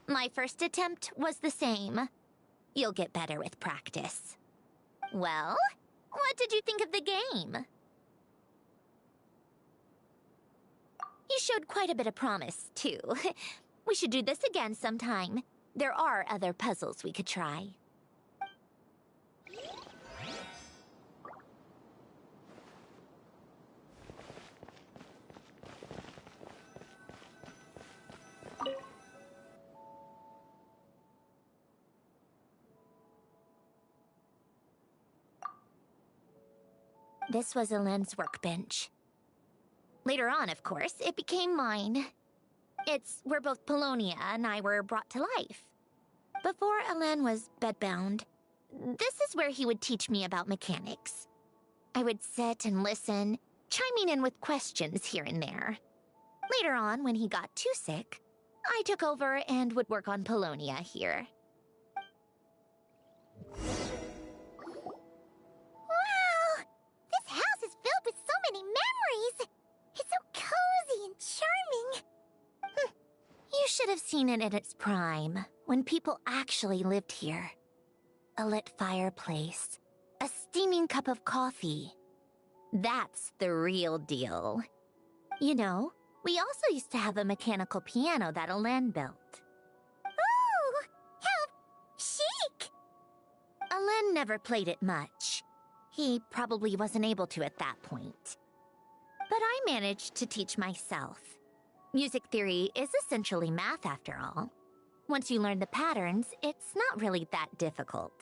My first attempt was the same. You'll get better with practice. Well, what did you think of the game? You showed quite a bit of promise, too. We should do this again sometime. There are other puzzles we could try. This was Elend's workbench. Later on, of course, it became mine. It's where both Polonia and I were brought to life. Before Elend was bedbound, this is where he would teach me about mechanics. I would sit and listen, chiming in with questions here and there. Later on, when he got too sick, I took over and would work on Polonia here. Wow! This house is filled with so many memories! It's so cozy and charming! You should have seen it in its prime, when people actually lived here. A lit fireplace, a steaming cup of coffee. That's the real deal. You know, we also used to have a mechanical piano that Elend built. Oh! How chic! Elend never played it much. He probably wasn't able to at that point. But I managed to teach myself. Music theory is essentially math, after all. Once you learn the patterns, it's not really that difficult.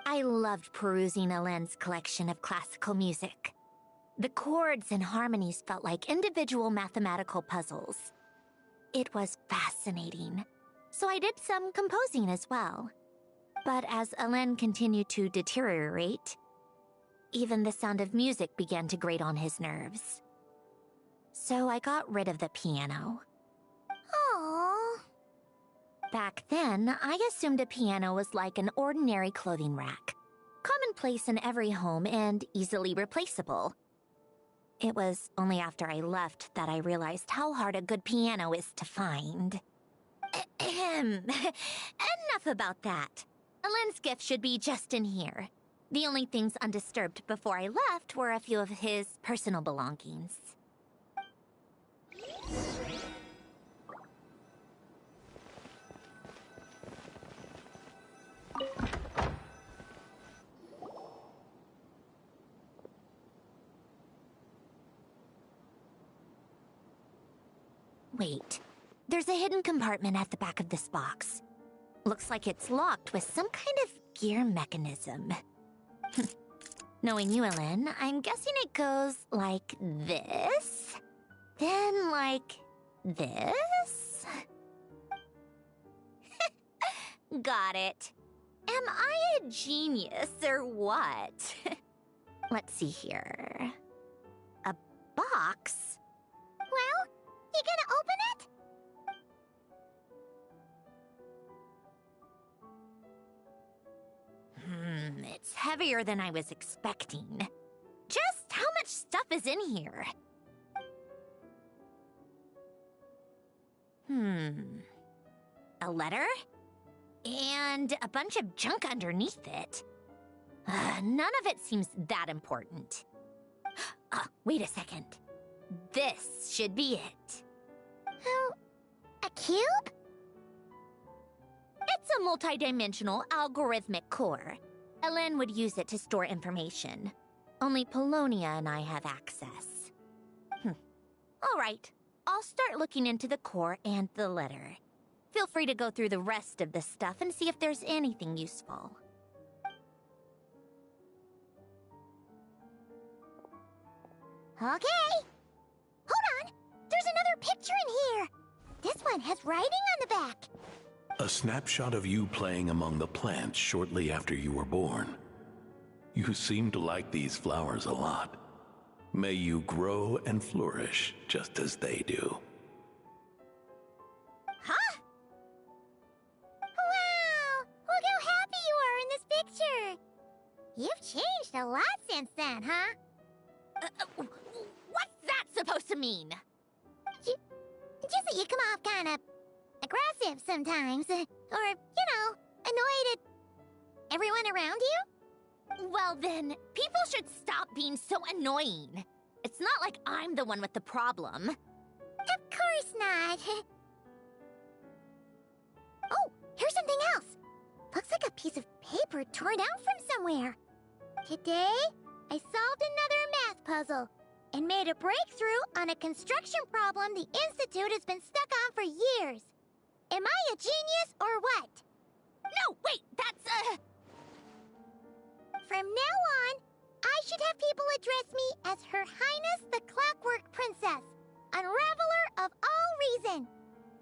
I loved perusing Elend's collection of classical music. The chords and harmonies felt like individual mathematical puzzles. It was fascinating, so I did some composing as well. But as Elend continued to deteriorate, even the sound of music began to grate on his nerves. So I got rid of the piano. Aww. Back then, I assumed a piano was like an ordinary clothing rack, commonplace in every home and easily replaceable. It was only after I left that I realized how hard a good piano is to find. Enough about that. Elend's gift should be just in here. The only things undisturbed before I left were a few of his personal belongings. Wait, there's a hidden compartment at the back of this box. Looks like it's locked with some kind of gear mechanism. Knowing you, Elend, I'm guessing it goes like this, then like this? Got it. Am I a genius or what? Let's see here. A box? Well, you gonna open it? It's heavier than I was expecting. Just how much stuff is in here? A letter? And a bunch of junk underneath it. None of it seems that important. Wait a second. This should be it. Oh, a cube? It's a multidimensional algorithmic core. Elend would use it to store information. Only Polonia and I have access. All right, I'll start looking into the core and the letter. Feel free to go through the rest of the stuff and see if there's anything useful. Okay. Hold on. There's another picture in here. This one has writing on the back. A snapshot of you playing among the plants shortly after you were born. You seem to like these flowers a lot. May you grow and flourish just as they do. Huh? Wow! Look how happy you are in this picture. You've changed a lot since then, huh? What's that supposed to mean? Just off kind of aggressive sometimes. Or, annoyed at everyone around you? Well then, people should stop being so annoying. It's not like I'm the one with the problem. Of course not. Oh, here's something else. Looks like a piece of paper torn out from somewhere. Today, I solved another math puzzle and made a breakthrough on a construction problem the Institute has been stuck on for years. Am I a genius or what? No, wait, that's From now on, I should have people address me as Her Highness the Clockwork Princess, Unraveler of all reason.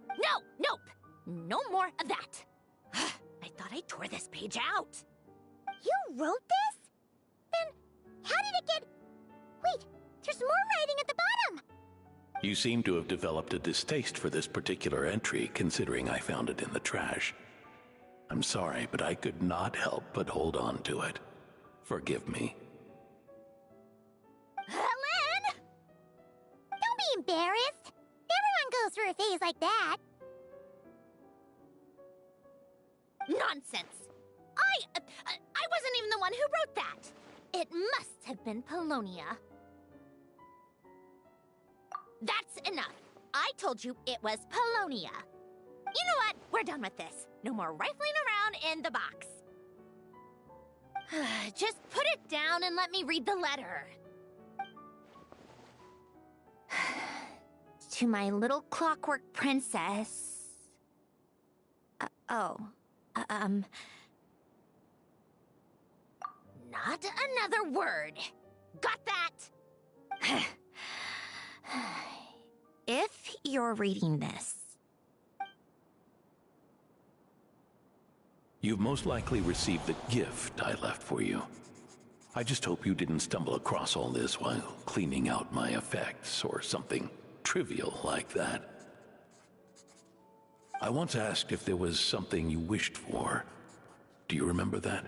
No, nope. No more of that. I thought I tore this page out. You wrote this? Then, how did it get... Wait, there's more writing at the bottom! You seem to have developed a distaste for this particular entry, considering I found it in the trash. I'm sorry, but I could not help but hold on to it. Forgive me. Helen! Don't be embarrassed. Everyone goes through a phase like that. Nonsense. I wasn't even the one who wrote that. It must have been Polonia. That's enough. I told you it was Polonia. You know what? We're done with this. No more rifling around in the box. Just put it down and let me read the letter. To my little clockwork princess. Not another word. Got that? If you're reading this, You've most likely received the gift I left for you. I just hope you didn't stumble across all this while cleaning out my effects or something trivial like that. I once asked if there was something you wished for. Do you remember that?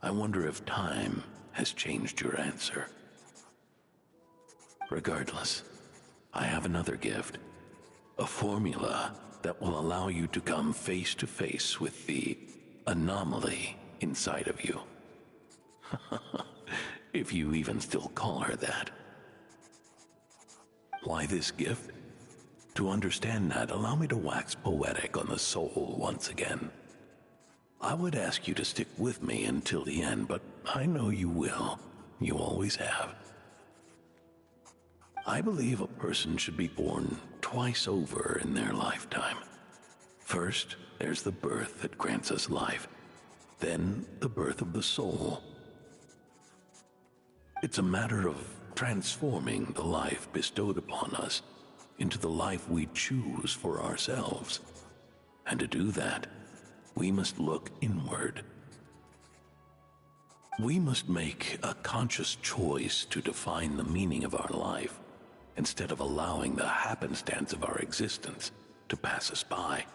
I wonder if time has changed your answer. Regardless, I have another gift. A formula that will allow you to come face to face with the anomaly inside of you. If you even still call her that. Why this gift? To understand that, allow me to wax poetic on the soul once again. I would ask you to stick with me until the end, but I know you will. You always have. I believe a person should be born twice over in their lifetime. First, there's the birth that grants us life. Then, the birth of the soul. It's a matter of transforming the life bestowed upon us into the life we choose for ourselves. And to do that, we must look inward. We must make a conscious choice to define the meaning of our life, instead of allowing the happenstance of our existence to pass us by.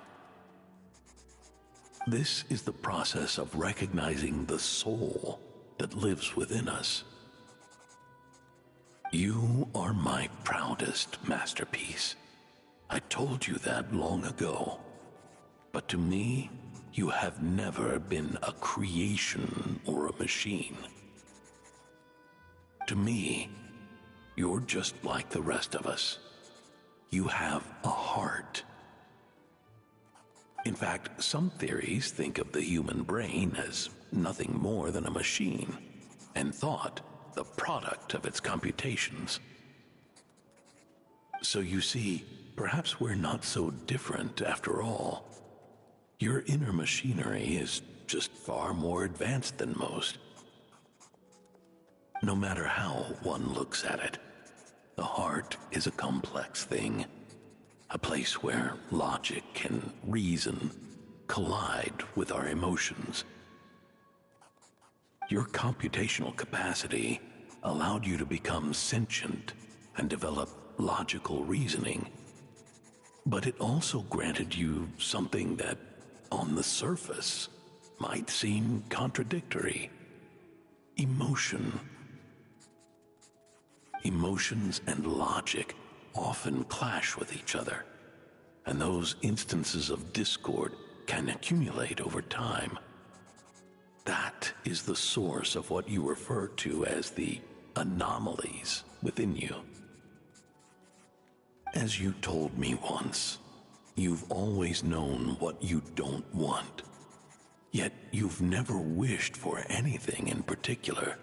This is the process of recognizing the soul that lives within us. You are my proudest masterpiece. I told you that long ago. But to me, you have never been a creation or a machine. To me, you're just like the rest of us. You have a heart. In fact, some theories think of the human brain as nothing more than a machine, and thought the product of its computations. So you see, perhaps we're not so different after all. Your inner machinery is just far more advanced than most. No matter how one looks at it, the heart is a complex thing, a place where logic and reason collide with our emotions. Your computational capacity allowed you to become sentient and develop logical reasoning, but it also granted you something that, on the surface, might seem contradictory: emotion. Emotions and logic often clash with each other, and those instances of discord can accumulate over time. That is the source of what you refer to as the anomalies within you. As you told me once, you've always known what you don't want. Yet you've never wished for anything in particular.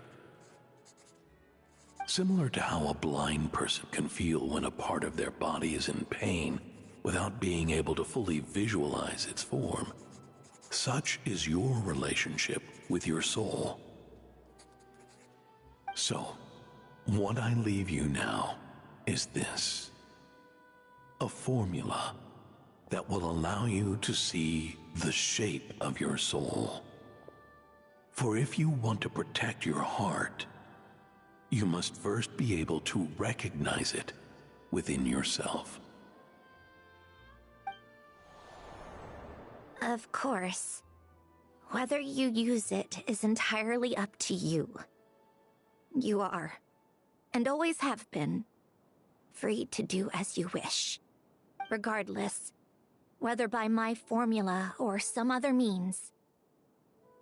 Similar to how a blind person can feel when a part of their body is in pain without being able to fully visualize its form, such is your relationship with your soul. So, what I leave you now is this: a formula that will allow you to see the shape of your soul. For if you want to protect your heart, you must first be able to recognize it within yourself. Of course. Whether you use it is entirely up to you. You are, and always have been, free to do as you wish. Regardless, whether by my formula or some other means,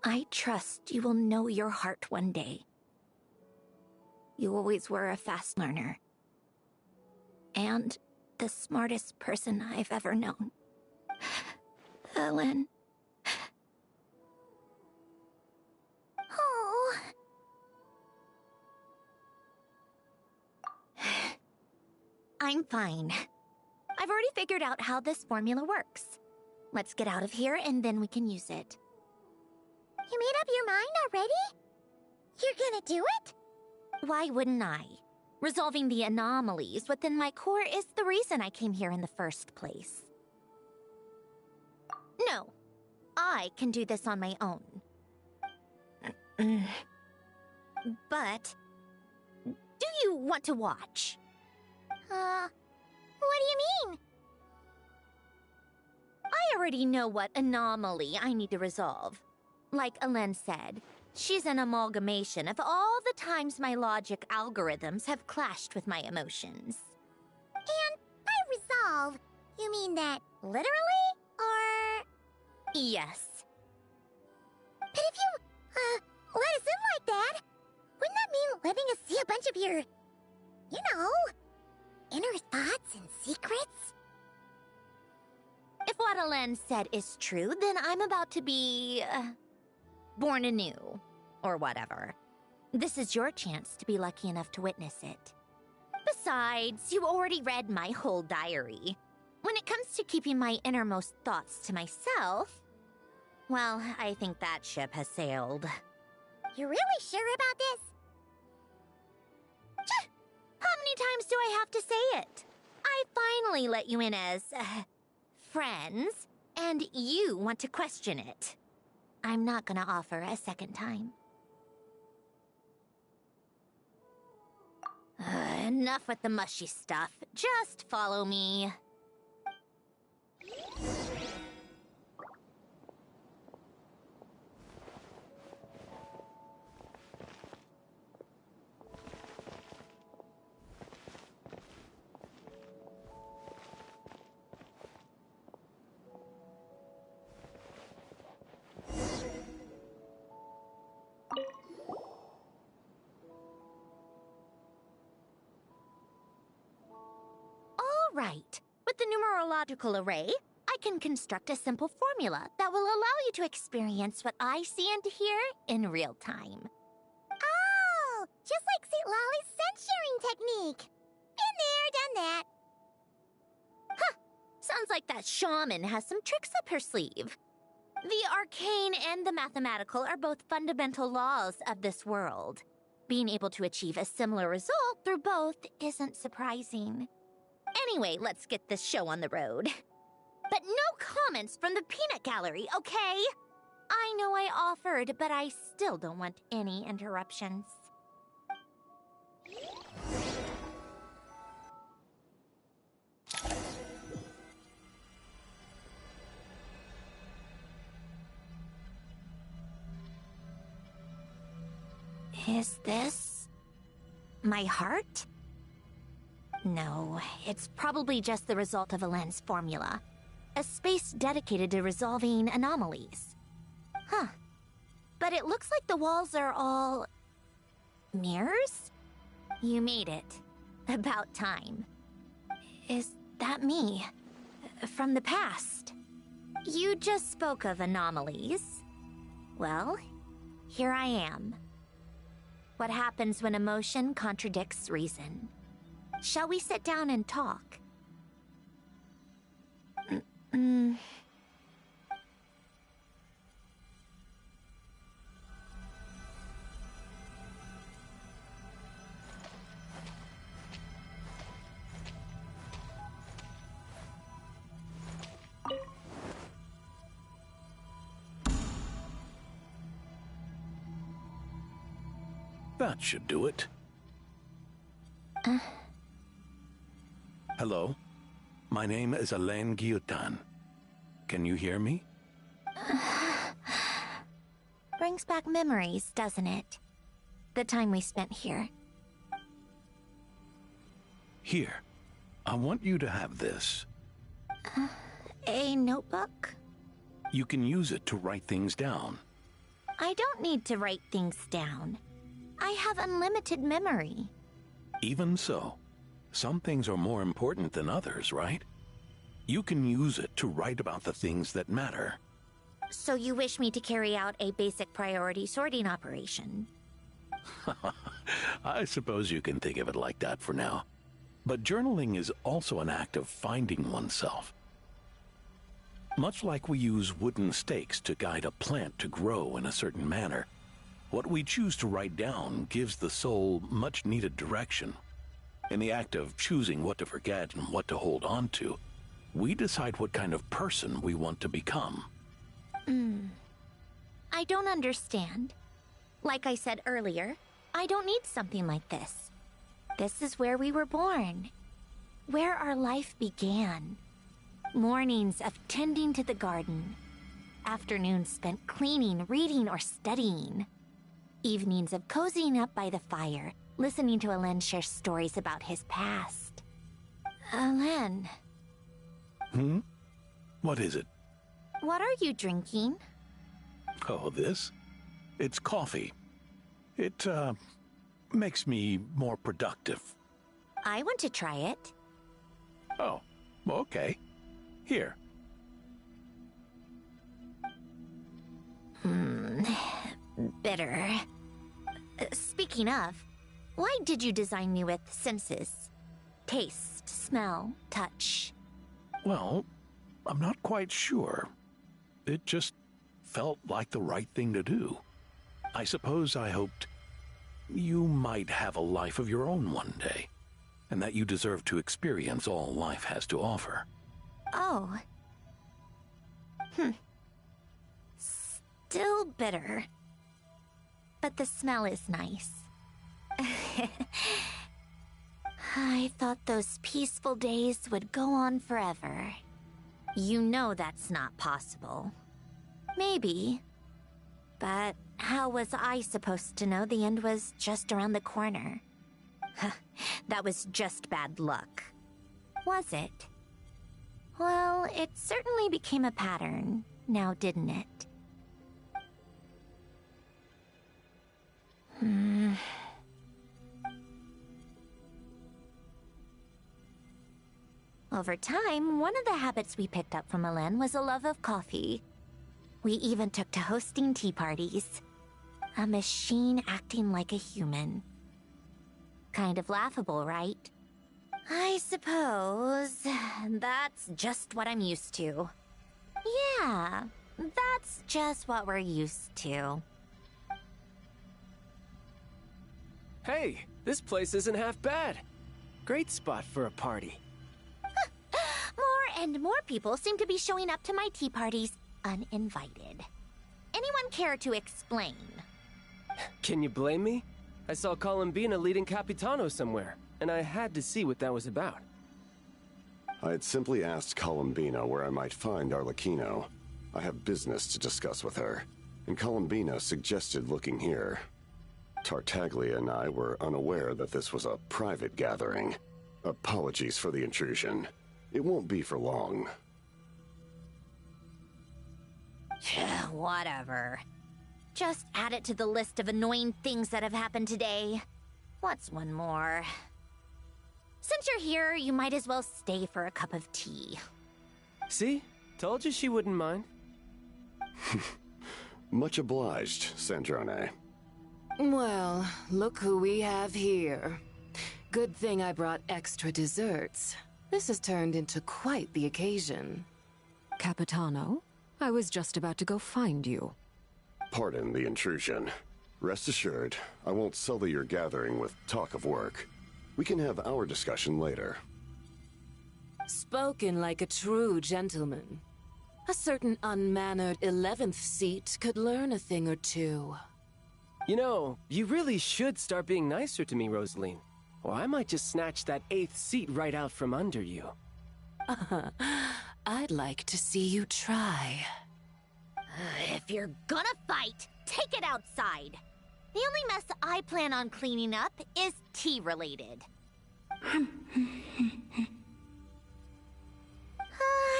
I trust you will know your heart one day. You always were a fast learner. And the smartest person I've ever known. Ellen. Oh. I'm fine. I've already figured out how this formula works. Let's get out of here and then we can use it. You made up your mind already? You're gonna do it? Why wouldn't I? Resolving the anomalies within my core is the reason I came here in the first place. No, I can do this on my own. But, do you want to watch? What do you mean? I already know what anomaly I need to resolve. Like Alen said, she's an amalgamation of all the times my logic algorithms have clashed with my emotions. And by resolve, you mean that literally, or...? Yes. But if you, let us in like that, wouldn't that mean letting us see a bunch of your, you know, inner thoughts and secrets? If what Alen said is true, then I'm about to be... born anew. Or whatever. This is your chance to be lucky enough to witness it. Besides, you already read my whole diary. When it comes to keeping my innermost thoughts to myself, well, I think that ship has sailed. You're really sure about this? How many times do I have to say it? I finally let you in as, friends, and you want to question it. I'm not gonna offer a second time. Enough with the mushy stuff. Just follow me. Right. With the numerological array, I can construct a simple formula that will allow you to experience what I see and hear in real time. Oh, just like St. Lolly's scent-sharing technique. Been there, done that. Huh. Sounds like that shaman has some tricks up her sleeve. The arcane and the mathematical are both fundamental laws of this world. Being able to achieve a similar result through both isn't surprising. Anyway, let's get this show on the road. But no comments from the peanut gallery, okay? I know I offered, but I still don't want any interruptions. Is this my heart? No, it's probably just the result of Alen's formula. A space dedicated to resolving anomalies. Huh. But it looks like the walls are all... mirrors? You made it. About time. Is that me? From the past? You just spoke of anomalies. Well, here I am. What happens when emotion contradicts reason? Shall we sit down and talk? That should do it. Hello? My name is Alain Guillotin. Can you hear me? Brings back memories, doesn't it? The time we spent here. Here. I want you to have this. A notebook? You can use it to write things down. I don't need to write things down. I have unlimited memory. Even so, some things are more important than others, right? You can use it to write about the things that matter. So you wish me to carry out a basic priority sorting operation? I suppose you can think of it like that for now. But journaling is also an act of finding oneself. Much like we use wooden stakes to guide a plant to grow in a certain manner, what we choose to write down gives the soul much-needed direction. In the act of choosing what to forget and what to hold on to, we decide what kind of person we want to become. I don't understand. Like I said earlier, I don't need something like this. This is where we were born. Where our life began. Mornings of tending to the garden. Afternoons spent cleaning, reading, or studying. Evenings of cozying up by the fire, listening to Alain share stories about his past. Alain. What is it? What are you drinking? Oh, this? It's coffee. It, makes me more productive. I want to try it. Oh, okay. Here. Bitter. Speaking of, why did you design me with senses? Taste, smell, touch. Well, I'm not quite sure. It just felt like the right thing to do. I suppose I hoped you might have a life of your own one day, and that you deserve to experience all life has to offer. Oh. Still bitter. But the smell is nice. I thought those peaceful days would go on forever. You know that's not possible. Maybe. But how was I supposed to know the end was just around the corner? That was just bad luck. Was it? Well, it certainly became a pattern, now didn't it? Over time, one of the habits we picked up from Alain was a love of coffee. We even took to hosting tea parties. A machine acting like a human. Kind of laughable, right? I suppose that's just what I'm used to. Yeah, that's just what we're used to. Hey, this place isn't half bad. Great spot for a party. More and more people seem to be showing up to my tea parties uninvited. Anyone care to explain? Can you blame me? I saw Columbina leading Capitano somewhere, and I had to see what that was about. I had simply asked Columbina where I might find Arlecchino. I have business to discuss with her, and Columbina suggested looking here. Tartaglia and I were unaware that this was a private gathering. Apologies for the intrusion. It won't be for long. Whatever. Just add it to the list of annoying things that have happened today. What's one more? Since you're here, you might as well stay for a cup of tea. See? Told you she wouldn't mind. Much obliged, Sandrone. Well, look who we have here. Good thing I brought extra desserts. This has turned into quite the occasion. Capitano, I was just about to go find you. Pardon the intrusion. Rest assured, I won't sully your gathering with talk of work. We can have our discussion later. Spoken like a true gentleman. A certain unmannered 11th seat could learn a thing or two. You know, you really should start being nicer to me, Rosaline. Or I might just snatch that 8th seat right out from under you. I'd like to see you try. If you're gonna fight, take it outside. The only mess I plan on cleaning up is tea-related. I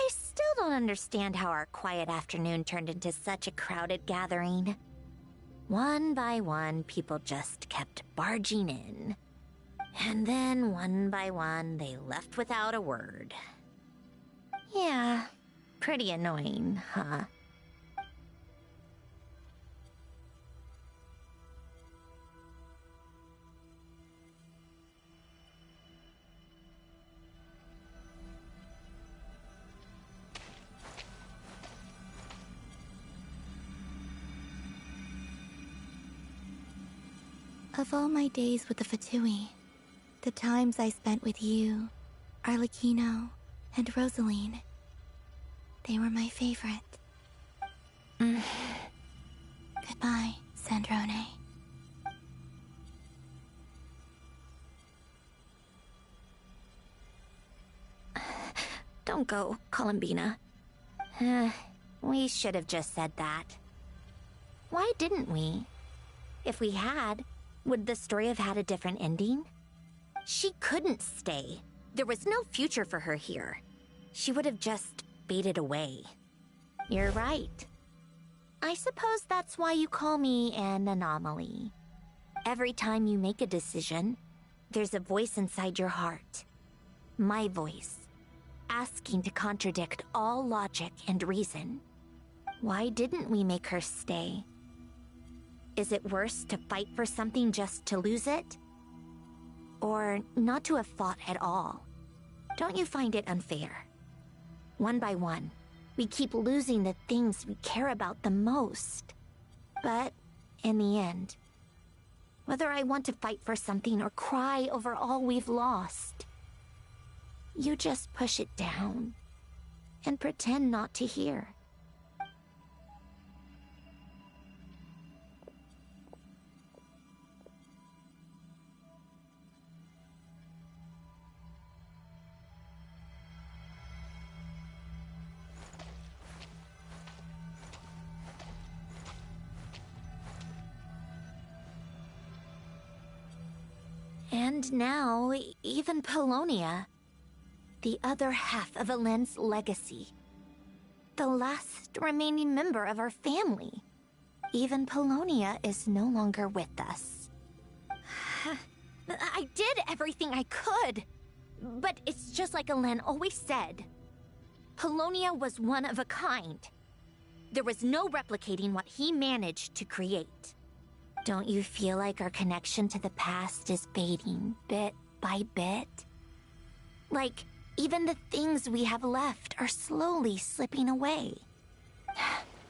still don't understand how our quiet afternoon turned into such a crowded gathering. One by one, people just kept barging in. And then, one by one, they left without a word. Yeah, pretty annoying, huh? Of all my days with the Fatui, the times I spent with you, Arlecchino, and Rosaline, they were my favorite. Goodbye, Sandrone. Don't go, Columbina. We should have just said that. Why didn't we? If we had, would the story have had a different ending? She couldn't stay. There was no future for her here. She would have just faded away. You're right. I suppose that's why you call me an anomaly. Every time you make a decision, there's a voice inside your heart. My voice, asking to contradict all logic and reason. Why didn't we make her stay? Is it worse to fight for something just to lose it? Or not to have fought at all? Don't you find it unfair? One by one, we keep losing the things we care about the most. But in the end, whether I want to fight for something or cry over all we've lost, you just push it down and pretend not to hear. And now, even Polonia, the other half of Alen's legacy, the last remaining member of our family, even Polonia is no longer with us. I did everything I could, but it's just like Alen always said. Polonia was one of a kind. There was no replicating what he managed to create. Don't you feel like our connection to the past is fading bit by bit? Like, even the things we have left are slowly slipping away.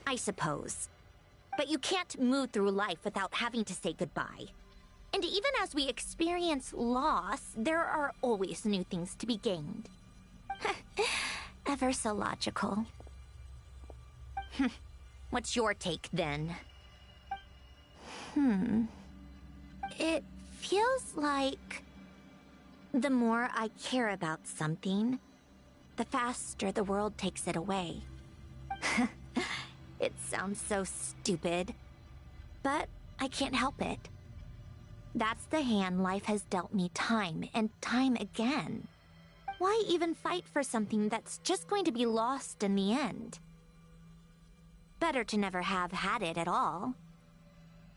I suppose. But you can't move through life without having to say goodbye. And even as we experience loss, there are always new things to be gained. Ever so logical. What's your take, then? It feels like the more I care about something, the faster the world takes it away. It sounds so stupid, but I can't help it. That's the hand life has dealt me time and time again. Why even fight for something that's just going to be lost in the end? Better to never have had it at all.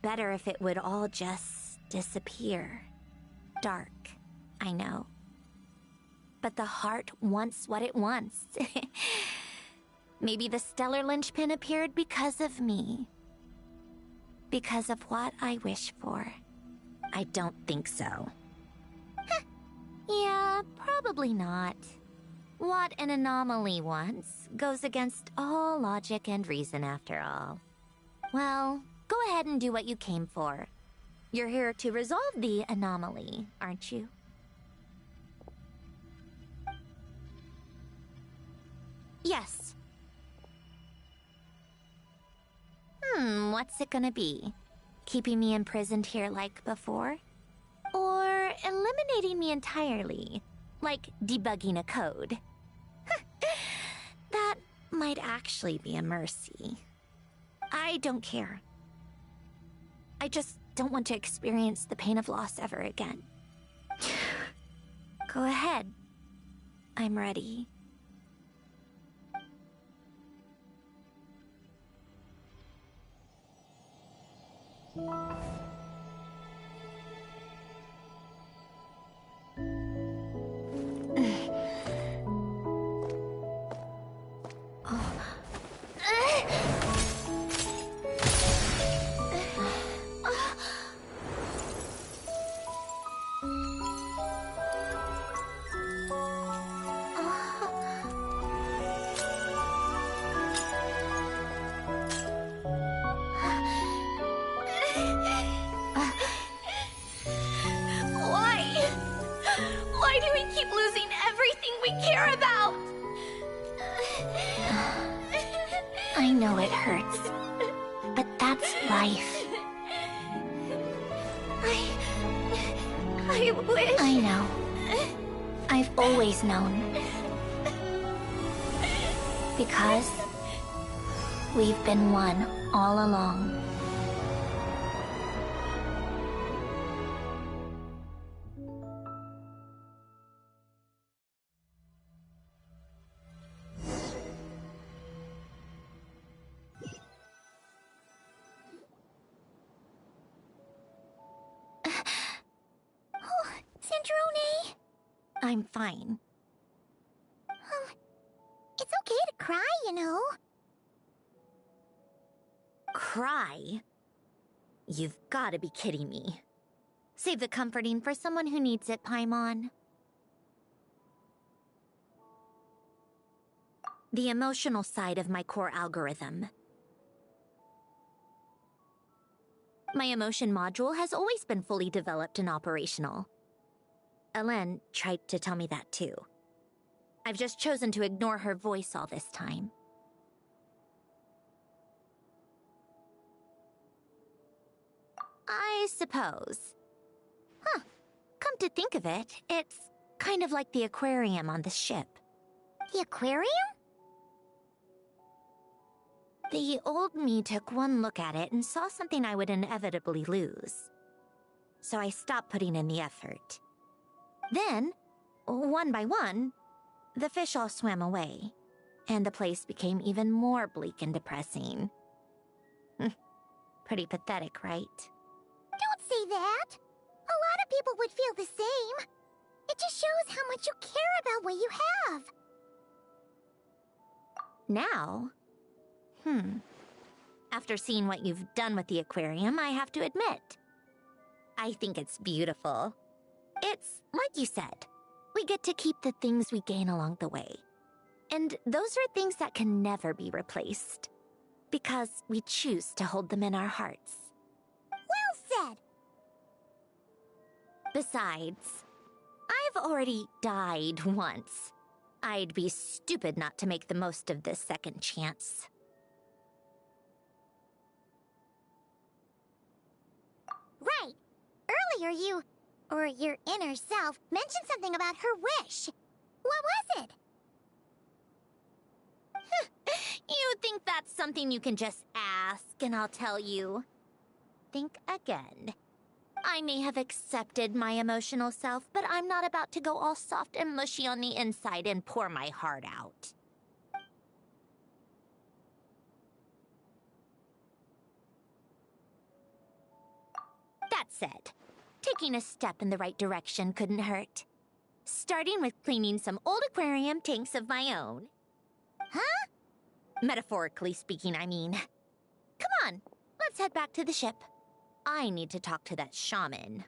Better if it would all just disappear. Dark, I know. But the heart wants what it wants. Maybe the stellar linchpin appeared because of me. Because of what I wish for. I don't think so. Yeah, probably not. What an anomaly wants goes against all logic and reason after all. Well, go ahead and do what you came for. You're here to resolve the anomaly, aren't you? Yes. What's it gonna be? Keeping me imprisoned here like before? Or eliminating me entirely, like debugging a code? That might actually be a mercy. I don't care. I just don't want to experience the pain of loss ever again. Go ahead. I'm ready. Why do we keep losing everything we care about? I know it hurts, but that's life. I wish... I know. I've always known. Because we've been one all along. Syndrome? I'm fine. It's okay to cry, you know. Cry? You've got to be kidding me. Save the comforting for someone who needs it, Paimon. The emotional side of my core algorithm. My emotion module has always been fully developed and operational. Elen tried to tell me that too. I've just chosen to ignore her voice all this time. I suppose. Huh. Come to think of it, it's kind of like the aquarium on the ship. The aquarium? The old me took one look at it and saw something I would inevitably lose. So I stopped putting in the effort. Then, one by one, the fish all swam away, and the place became even more bleak and depressing. Pretty pathetic, right? Don't say that! A lot of people would feel the same. It just shows how much you care about what you have. Now? After seeing what you've done with the aquarium, I have to admit. I think it's beautiful. It's, like you said, we get to keep the things we gain along the way. And those are things that can never be replaced. Because we choose to hold them in our hearts. Well said! Besides, I've already died once. I'd be stupid not to make the most of this second chance. Right! Earlier your inner self, mentioned something about her wish. What was it? You think that's something you can just ask, and I'll tell you. Think again. I may have accepted my emotional self, but I'm not about to go all soft and mushy on the inside and pour my heart out. That said, taking a step in the right direction couldn't hurt. Starting with cleaning some old aquarium tanks of my own. Huh? Metaphorically speaking, I mean. Come on, let's head back to the ship. I need to talk to that shaman.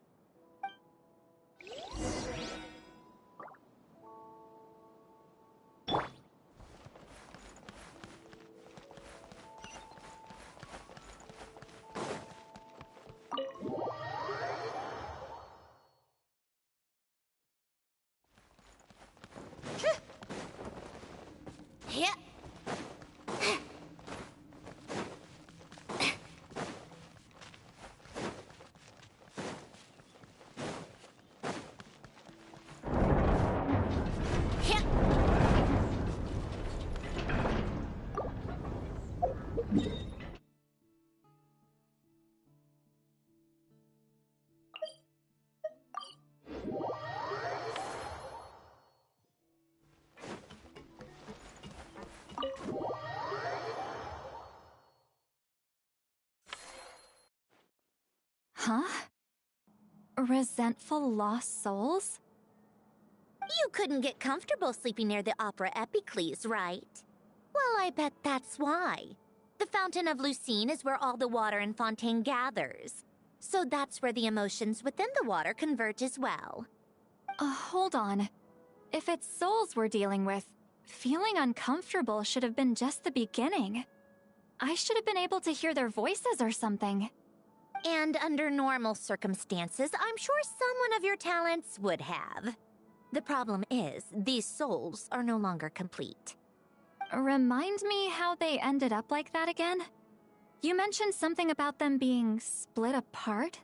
Yeah. Huh? Resentful lost souls? You couldn't get comfortable sleeping near the Opera Epicles, right? Well, I bet that's why. The Fountain of Lucine is where all the water in Fontaine gathers. So that's where the emotions within the water converge as well. Hold on. If it's souls we're dealing with, feeling uncomfortable should have been just the beginning. I should have been able to hear their voices or something. And under normal circumstances, I'm sure someone of your talents would have. The problem is, these souls are no longer complete. Remind me how they ended up like that again? You mentioned something about them being split apart?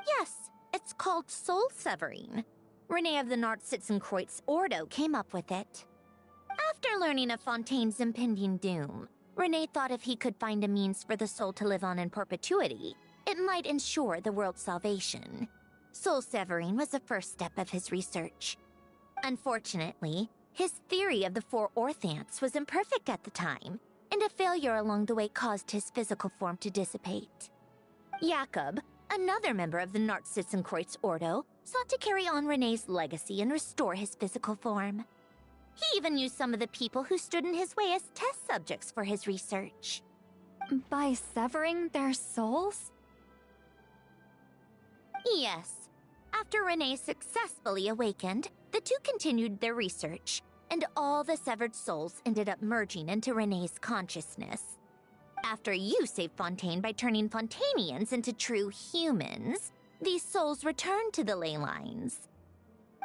Yes, it's called soul severing. Renee of the Nartsitzenkreuz Ordo came up with it. After learning of Fontaine's impending doom, Renee thought if he could find a means for the soul to live on in perpetuity, it might ensure the world's salvation. Soul severing was the first step of his research. Unfortunately, his theory of the four orthants was imperfect at the time, and a failure along the way caused his physical form to dissipate. Jakob, another member of the Nartsitzenkreuz Ordo, sought to carry on Renee's legacy and restore his physical form. He even used some of the people who stood in his way as test subjects for his research. By severing their souls? Yes. After Renee successfully awakened, the two continued their research, and all the severed souls ended up merging into Renee's consciousness. After you saved Fontaine by turning Fontainians into true humans, these souls returned to the ley lines.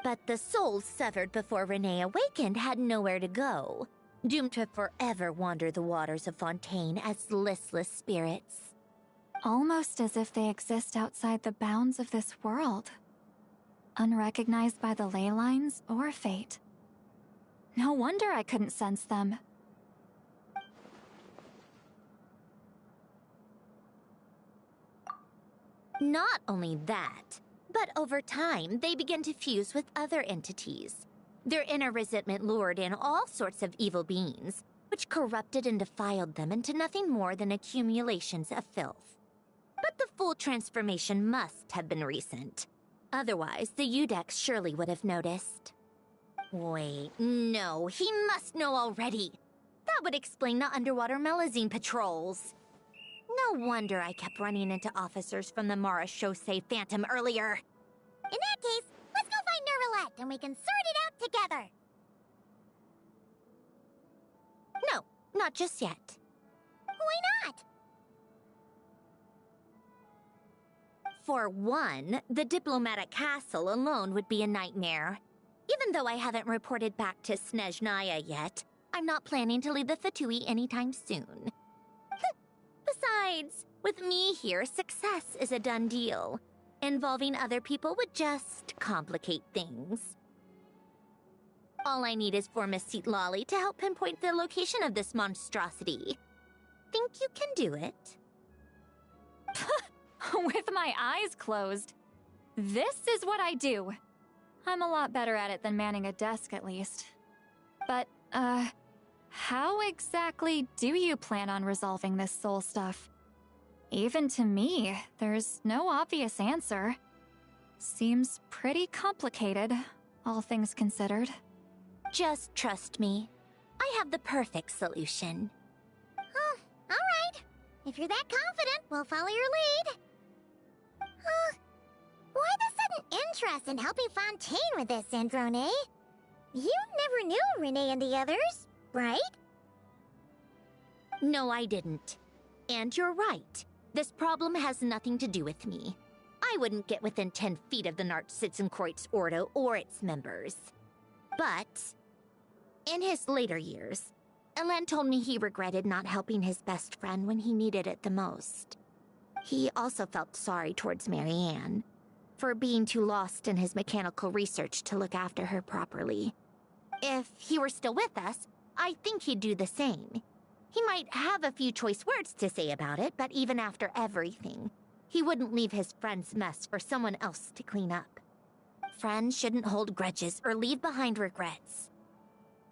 But the souls severed before Renee awakened had nowhere to go, doomed to forever wander the waters of Fontaine as listless spirits. Almost as if they exist outside the bounds of this world. Unrecognized by the ley lines or fate. No wonder I couldn't sense them. Not only that, but over time, they began to fuse with other entities. Their inner resentment lured in all sorts of evil beings, which corrupted and defiled them into nothing more than accumulations of filth. But the full transformation must have been recent. Otherwise, the Udex surely would have noticed. Wait, no, he must know already. That would explain the underwater Melazine patrols. No wonder I kept running into officers from the Mara Chaussee Phantom earlier. In that case, let's go find Nervalette and we can sort it out together. No, not just yet. Why not? For one, the diplomatic castle alone would be a nightmare. Even though I haven't reported back to Snezhnaya yet, I'm not planning to leave the Fatui anytime soon. Besides, with me here, success is a done deal. Involving other people would just complicate things. All I need is for Miss Seat Lolly to help pinpoint the location of this monstrosity. Think you can do it? With my eyes closed. This is what I do. I'm a lot better at it than manning a desk, at least. But, how exactly do you plan on resolving this soul stuff? Even to me, there's no obvious answer. Seems pretty complicated, all things considered. Just trust me. I have the perfect solution. Oh, alright. If you're that confident, we'll follow your lead. Why the sudden interest in helping Fontaine with this, Androne? You never knew Renee and the others, right? No, I didn't. And you're right. This problem has nothing to do with me. I wouldn't get within 10 feet of the Nartsitzenkreuz Ordo or its members. But in his later years, Elen told me he regretted not helping his best friend when he needed it the most. He also felt sorry towards Marianne for being too lost in his mechanical research to look after her properly. If he were still with us, I think he'd do the same. He might have a few choice words to say about it, but even after everything, he wouldn't leave his friend's mess for someone else to clean up. Friends shouldn't hold grudges or leave behind regrets.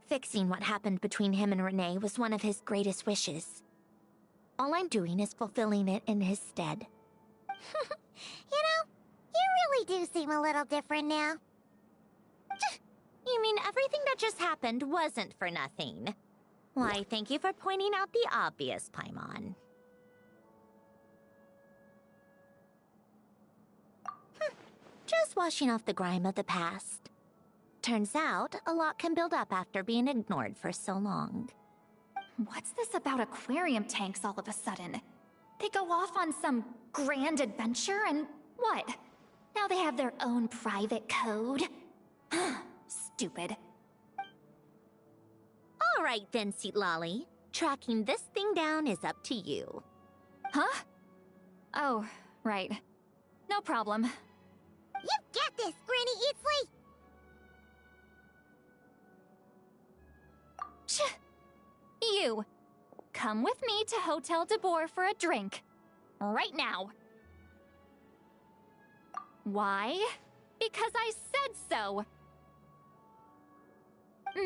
Fixing what happened between him and Renee was one of his greatest wishes. All I'm doing is fulfilling it in his stead. You know, you really do seem a little different now. You mean everything that just happened wasn't for nothing? Why, thank you for pointing out the obvious, Paimon. Just washing off the grime of the past. Turns out, a lot can build up after being ignored for so long. What's this about aquarium tanks all of a sudden? They go off on some grand adventure and what? Now they have their own private code? Stupid. All right then, Lolly. Tracking this thing down is up to you. Huh? Oh, right. No problem. You got this, Granny Eatsley! You! Come with me to Hotel de Boer for a drink. Right now. Why? Because I said so!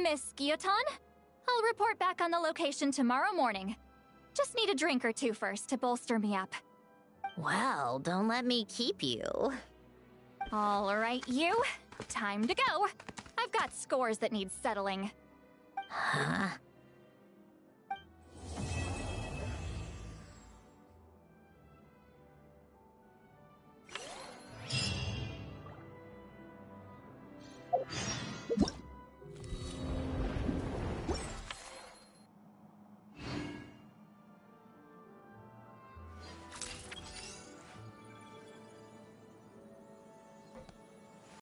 Miss Guillotin, I'll report back on the location tomorrow morning. Just need a drink or two first to bolster me up. Well, don't let me keep you. All right, you. Time to go. I've got scores that need settling. Huh?